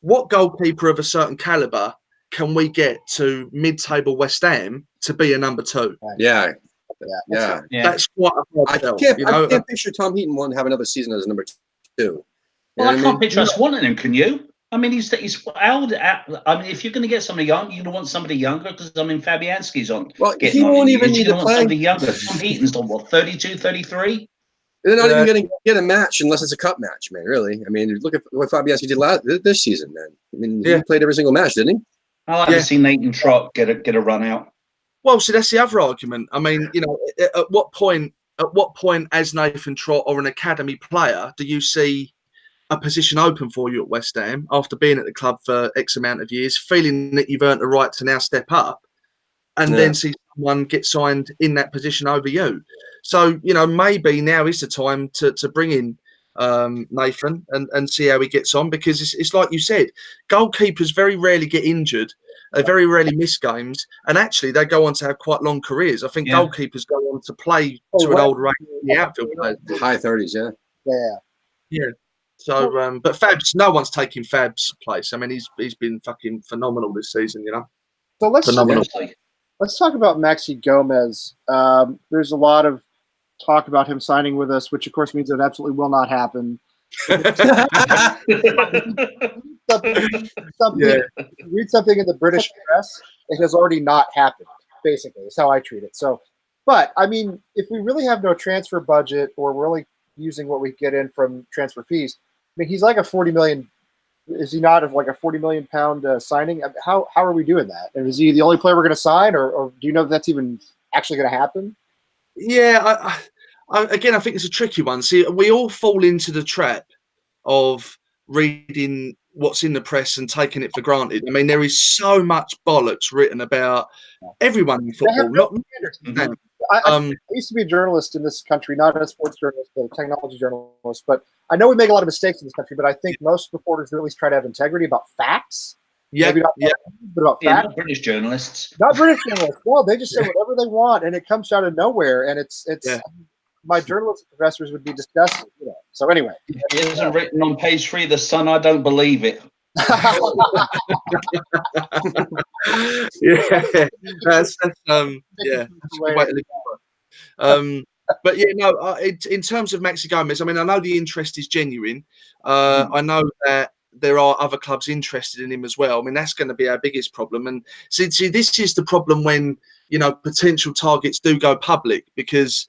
what goalkeeper of a certain caliber can we get to mid-table West Ham to be a number 2? Yeah. That's quite a hard sell, I can't picture Tom Heaton wanting to have another season as number 2. Well, I can't picture us wanting him. Can you? I mean, he's old. I mean, if you're going to get somebody young, you're going to want somebody younger, because Fabianski's on. Well, he won't even need to play. Somebody younger. Tom Heaton's on 32, 33. They're not even going to get a match unless it's a cup match, man. Really, I mean, look at what Fabianski did this season, man. I mean, he played every single match, didn't he? I like to see Nathan Trott get a run out. Well, so that's the other argument. I mean, at what point, as Nathan Trott or an academy player, do you see a position open for you at West Ham after being at the club for X amount of years, feeling that you've earned the right to now step up, and then see someone get signed in that position over you? So, maybe now is the time to bring in Nathan and see how he gets on, because it's like you said, goalkeepers very rarely get injured. They very rarely miss games, and actually they go on to have quite long careers. I think goalkeepers go on to play to an older age in the outfield players. High 30s, yeah. So, but Fab's, no one's taking Fab's place. I mean, he's been fucking phenomenal this season, So let's talk about Maxie Gomez. There's a lot of talk about him signing with us, which of course means it absolutely will not happen. Read something in the British press, it has already not happened, basically. That's how I treat it. So, but I mean, if we really have no transfer budget, or we're only using what we get in from transfer fees, I mean, he's like a 40 million. Is he not of like a 40 million pound signing? How are we doing that? And is he the only player we're going to sign, or do you know if that's even actually going to happen? Yeah, I think it's a tricky one. See, we all fall into the trap of reading what's in the press and taking it for granted. I mean, there is so much bollocks written about everyone in football. I used to be a journalist in this country, not a sports journalist, but a technology journalist. But I know we make a lot of mistakes in this country, but I think most reporters at least try to have integrity about facts. Yeah, but about facts. Not British journalists. Not British journalists. Well, they just say whatever they want, and it comes out of nowhere. And it's my journalism professors would be disgusted. So anyway, it isn't written on page 3 of the Sun. I don't believe it. But in terms of Maxie Gomez, I mean, I know the interest is genuine. I know that there are other clubs interested in him as well. I mean, that's going to be our biggest problem. And see, this is the problem when potential targets do go public, because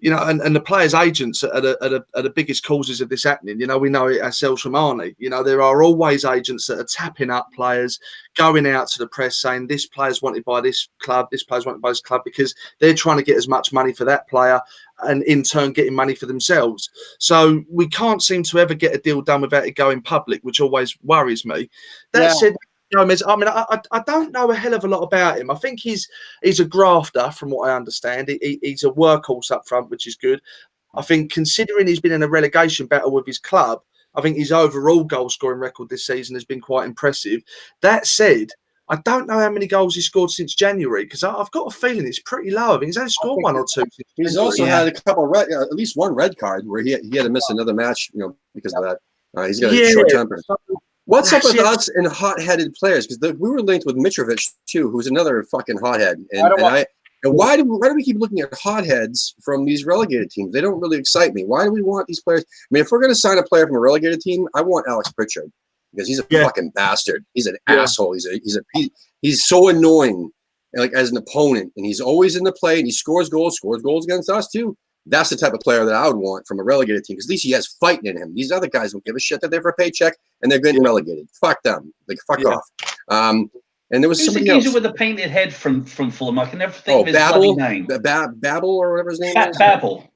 and the players' agents are the biggest causes of this happening. We know it ourselves from Arnie. There are always agents that are tapping up players, going out to the press saying this player's wanted by this club, this player's wanted by this club, because they're trying to get as much money for that player and in turn getting money for themselves. So we can't seem to ever get a deal done without it going public, which always worries me. That said, Gomez, I mean, I don't know a hell of a lot about him. I think he's a grafter, from what I understand. He's a workhorse up front, which is good. I think, considering he's been in a relegation battle with his club, I think his overall goal scoring record this season has been quite impressive. That said, I don't know how many goals he scored since January, because I've got a feeling it's pretty low. I think he's only scored 1 or 2. He's also had a couple of at least one red card where he had to miss another match, because of that. He's got a short temper. What's up with us and hot-headed players? Because we were linked with Mitrovic too, who's another fucking hothead. And why do we keep looking at hotheads from these relegated teams? They don't really excite me. Why do we want these players? I mean, if we're going to sign a player from a relegated team, I want Alex Pritchard because he's a fucking bastard. He's an asshole. He's so annoying, like as an opponent, and he's always in the play and he scores goals against us too. That's the type of player that I would want from a relegated team because at least he has fighting in him. These other guys don't give a shit. They're there for a paycheck and they're getting relegated. Fuck them. Like fuck off. And there was somebody else with a painted head from Fulham. I can never think of his bloody name. Babel or whatever his name is. Babel.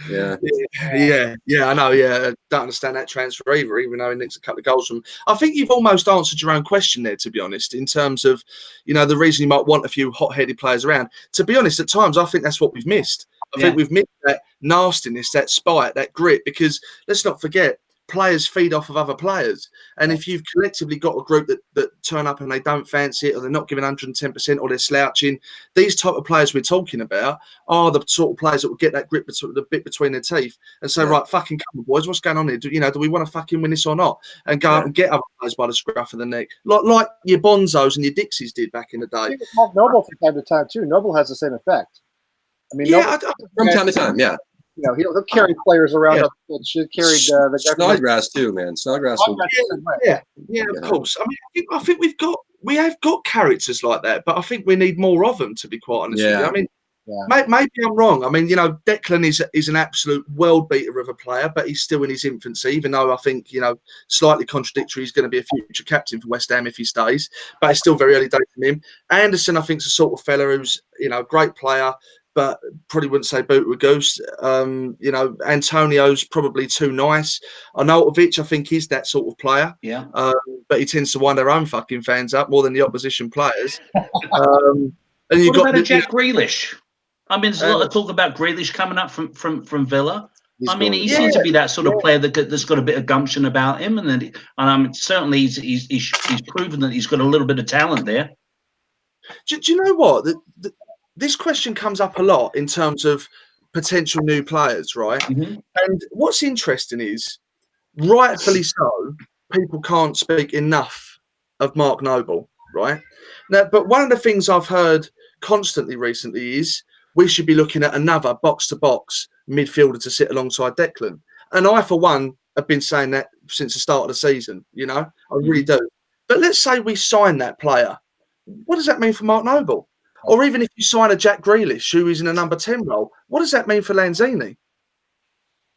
Yeah, I know. Yeah, I don't understand that transfer either, even though he nicks a couple of goals from. I think you've almost answered your own question there, to be honest, in terms of, the reason you might want a few hot-headed players around. To be honest, at times I think that's what we've missed. I think we've missed that nastiness, that spite, that grit, because let's not forget, players feed off of other players. And if you've collectively got a group that turn up and they don't fancy it, or they're not giving 110%, or they're slouching, these type of players we're talking about are the sort of players that will get that grip, the bit between their teeth, and say, right, fucking come on, boys, what's going on here? Do we want to fucking win this or not? And go out and get other players by the scruff of the neck, like your Bonzos and your Dixies did back in the day. I think it's Mark Noble from time to time too. Noble has the same effect. I mean, from time to time, yeah. He'll carry players around. Should carry the Snodgrass too, man. Snodgrass. Of course. I mean, I think we have got characters like that, but I think we need more of them. To be quite honest with you, I mean, maybe I'm wrong. I mean, Declan is an absolute world beater of a player, but he's still in his infancy. Even though I think slightly contradictory, he's going to be a future captain for West Ham if he stays, but it's still very early days from him. Anderson, I think, is a sort of fella who's a great player, but probably wouldn't say boot with goose. Antonio's probably too nice. Arnautovic, I think, is that sort of player. Yeah. But he tends to wind their own fucking fans up more than the opposition players. And you got about Jack Grealish? I mean, there's a lot of talk about Grealish coming up from Villa. He seems to be that sort of player that's got a bit of gumption about him, and certainly he's proven that he's got a little bit of talent there. Do you know what? This question comes up a lot in terms of potential new players, right? Mm-hmm. And what's interesting is, rightfully so, people can't speak enough of Mark Noble, right? Now, but one of the things I've heard constantly recently is we should be looking at another box-to-box midfielder to sit alongside Declan. And I, for one, have been saying that since the start of the season, I really do. But let's say we sign that player. What does that mean for Mark Noble? Or even if you sign a Jack Grealish, who is in a number 10 role, what does that mean for Lanzini?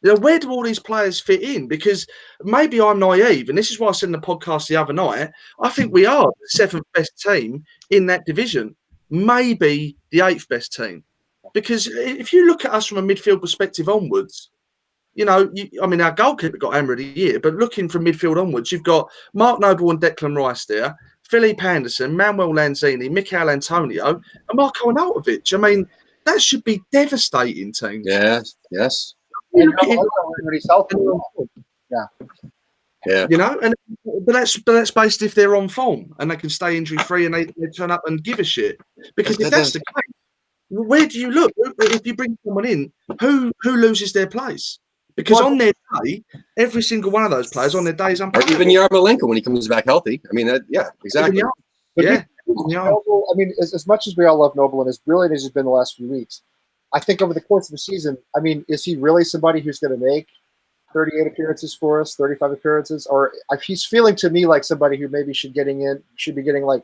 Where do all these players fit in? Because maybe I'm naive, and this is why I said in the podcast the other night, I think we are the 7th best team in that division, maybe the 8th best team. Because if you look at us from a midfield perspective onwards, our goalkeeper got Hammer of the Year, but looking from midfield onwards, you've got Mark Noble and Declan Rice there, Philippe Anderson, Manuel Lanzini, Mikel Antonio, and Marko Arnautovic. I mean, that should be devastating, teams. Yes. But that's based if they're on form and they can stay injury free and they turn up and give a shit. Because if that's the case, where do you look? If you bring someone in, who loses their place? Because on their day, every single one of those players on their day is unplayable. Or even Yarmolenko when he comes back healthy. I mean, exactly. Noble, I mean, as much as we all love Noble and as brilliant as he's been the last few weeks, I think over the course of the season, I mean, is he really somebody who's going to make 38 appearances for us, 35 appearances? Or he's feeling to me like somebody who maybe should be getting like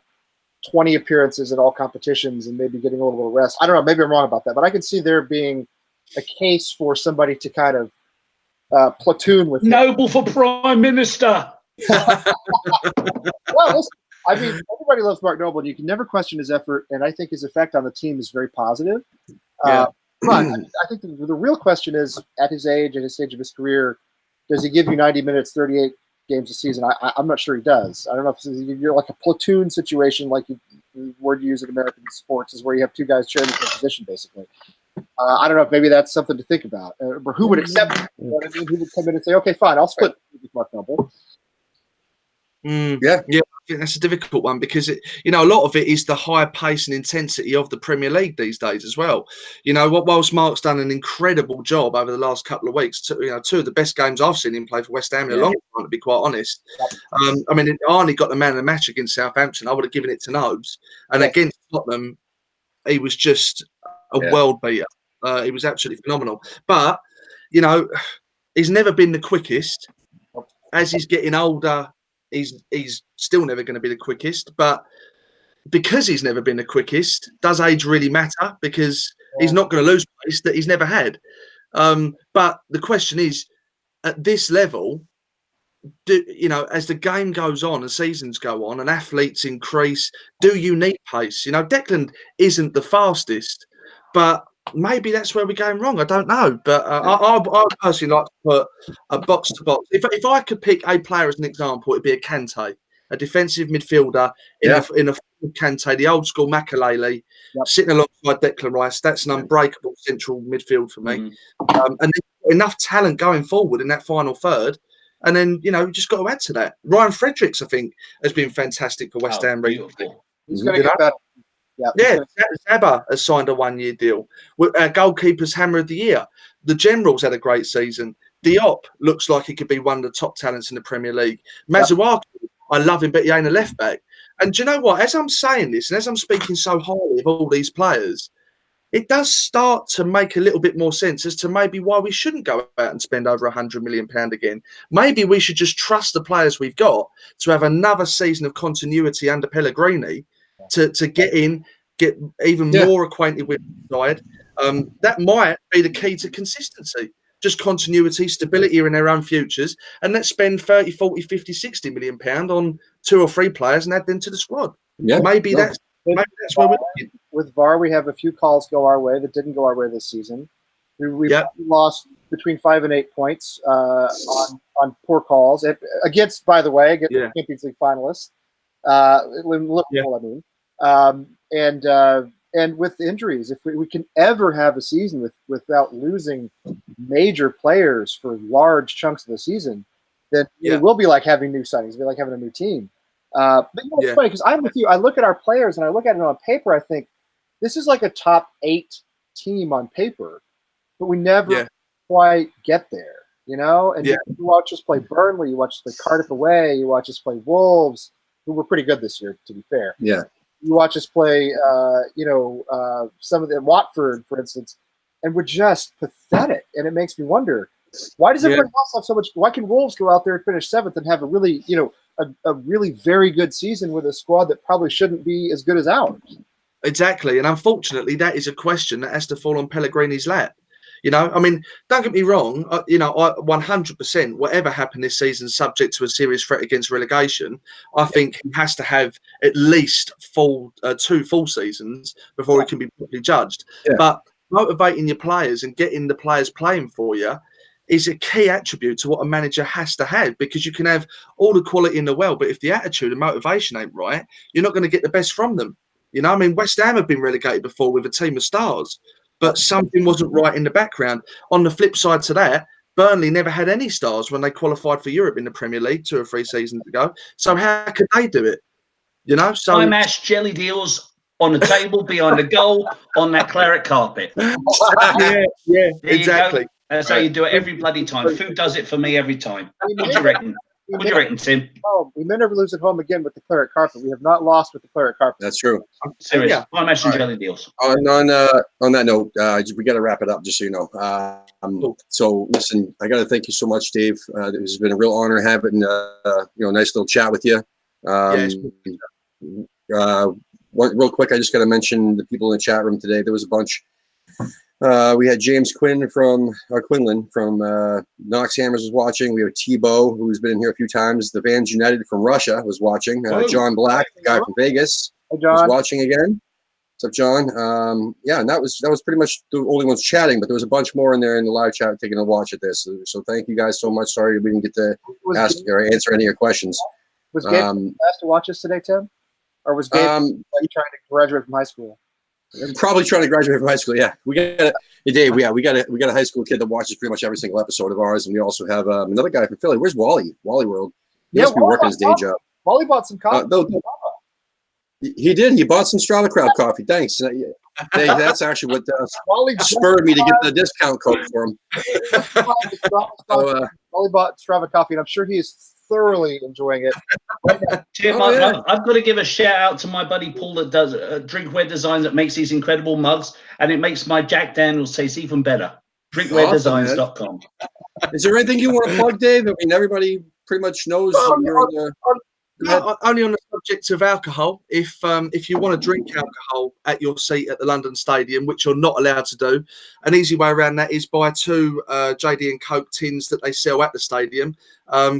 20 appearances in all competitions and maybe getting a little bit of rest. I don't know. Maybe I'm wrong about that, but I can see there being a case for somebody to kind of platoon with Noble for Prime Minister. Well, listen, I mean, everybody loves Mark Noble, and you can never question his effort, and I think his effect on the team is very positive. But I think the real question is, at his age, at his stage of his career, does he give you 90 minutes, 38 games a season? I'm not sure he does. I don't know if you're like a platoon situation, like the word you use in American sports is where you have two guys sharing the position, basically. I don't know if maybe that's something to think about. Or who would accept it? You know what I mean? Who would come in and say, okay, fine, I'll split with Mark Noble. Yeah. I think that's a difficult one because a lot of it is the high pace and intensity of the Premier League these days as well. Whilst Mark's done an incredible job over the last couple of weeks, two of the best games I've seen him play for West Ham in a long time, to be quite honest. Arnie got the man of the match against Southampton. I would have given it to Nobes, and against Tottenham, he was just a world beater. He was absolutely phenomenal. But he's never been the quickest. As he's getting older, he's still never going to be the quickest. But because he's never been the quickest, does age really matter? Because he's not going to lose pace that he's never had. But the question is, at this level, as the game goes on and seasons go on and athletes increase, do you need pace? Declan isn't the fastest, but maybe that's where we're going wrong. I don't know, but I personally like to put a box to box. If I could pick a player as an example, it'd be a Kante, a defensive midfielder in a Kante, the old school Makelele, sitting alongside Declan Rice. That's an unbreakable central midfield for me. And enough talent going forward in that final third. And then, just got to add to that. Ryan Fredericks, I think, has been fantastic for West Ham recently. He's going to get better. Zaba has signed a 1-year deal. Goalkeeper's Hammer of the Year. The General's had a great season. Diop looks like he could be one of the top talents in the Premier League. Mazuaki, I love him, but he ain't a left back. And do you know what? As I'm saying this, and as I'm speaking so highly of all these players, it does start to make a little bit more sense as to maybe why we shouldn't go out and spend over £100 million again. Maybe we should just trust the players we've got to have another season of continuity under Pellegrini to get in, get even more acquainted with the side. That might be the key to consistency. Just continuity, stability in their own futures. And let's spend 30, 40, 50, 60 million pound on 2 or 3 players and add them to the squad. Yeah, maybe that's where we're looking. With VAR, we have a few calls go our way that didn't go our way this season. We've lost between 5 and 8 points on poor calls against the Champions League finalists. Liverpool, I mean. And with injuries, if we can ever have a season without losing major players for large chunks of the season, then it will be like having new signings. It'll be like having a new team. But it's funny because I'm with you. I look at our players and I look at it on paper. I think this is like a top 8 team on paper, but we never quite get there, And you watch us play Burnley, you watch us play Cardiff away, you watch us play Wolves, who were pretty good this year, to be fair. Yeah. You watch us play, some of the Watford, for instance, and we're just pathetic. And it makes me wonder, why does everybody else have so much? Why can Wolves go out there and finish 7th and have a really, a really very good season with a squad that probably shouldn't be as good as ours? Exactly. And unfortunately, that is a question that has to fall on Pellegrini's lap. Don't get me wrong. I 100%, whatever happened this season, subject to a serious threat against relegation, I think he has to have at least 2 full seasons before he can be properly judged. Yeah. But motivating your players and getting the players playing for you is a key attribute to what a manager has to have, because you can have all the quality in the world, but if the attitude and motivation ain't right, you're not going to get the best from them. West Ham have been relegated before with a team of stars, but something wasn't right in the background. On the flip side to that, Burnley never had any stars when they qualified for Europe in the Premier League 2 or 3 seasons ago. So how could they do it? So I matched jelly deals on the table behind the goal on that claret carpet. Exactly. That's how you do it every bloody time. Food does it for me every time. What do you reckon? What do you reckon, Tim? Oh, we may never lose at home again with the claret carpet. We have not lost with the claret carpet. That's true. Serious. Yeah. I'm matching jelly deals. On that note, we got to wrap it up, just so you know. So listen, I got to thank you so much, Dave. It has been a real honor having nice little chat with you. Real quick, I just got to mention the people in the chat room today. There was a bunch. We had James Quinlan from Knox Hammers was watching. We have Tebow, who's been in here a few times. The Vans United from Russia was watching. John Black, the guy from Vegas, was watching again. What's up, John? And that was pretty much the only ones chatting, but there was a bunch more in there in the live chat taking a watch at this. So thank you guys so much. Sorry we didn't get to ask or answer any of your questions. Was Gabe asked to watch us today, Tim? Or was Gabe trying to graduate from high school? Probably trying to graduate from high school. Yeah, we got a high school kid that watches pretty much every single episode of ours, and we also have another guy from Philly. Where's Wally? Wally World. He must be working his day job. Molly bought some coffee. He did. He bought some Strava Crowd coffee. Thanks. That's actually what Molly spurred me to get the discount code for him. Molly bought Strava coffee, and I'm sure he is thoroughly enjoying it. Right now. Jim, I've got to give a shout out to my buddy Paul that does drinkware designs that makes these incredible mugs, and it makes my Jack Daniels taste even better. Drinkwaredesigns.com. Is there anything you want to plug, Dave? I mean, everybody pretty much knows you're the. Only on the subject of alcohol. If you want to drink alcohol at your seat at the London Stadium, which you're not allowed to do, an easy way around that is buy 2 JD and Coke tins that they sell at the stadium.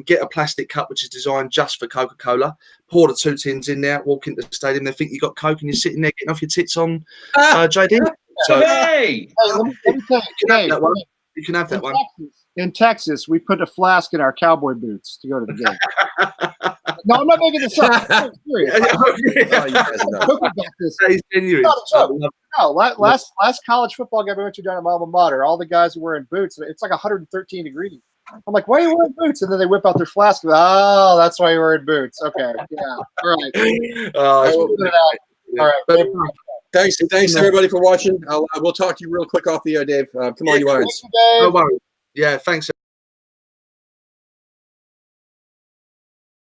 Get a plastic cup which is designed just for Coca-Cola. Pour the 2 tins in there. Walk into the stadium. They think you got Coke, and you're sitting there getting off your tits on JD. So hey, let me tell you, you can have that one. In Texas, we put a flask in our cowboy boots to go to the game. No, I'm not making this up. I'm serious. No, last college football game we went to down at my alma mater, all the guys were wearing boots. It's like 113 degrees. I'm like, why are you wearing boots? And then they whip out their flask. Oh, that's why you're wearing boots. Okay, yeah, all right. All right. Thanks everybody for watching. We'll talk to you real quick off the air, Dave. Come on, you irons. No worries. Yeah, thanks.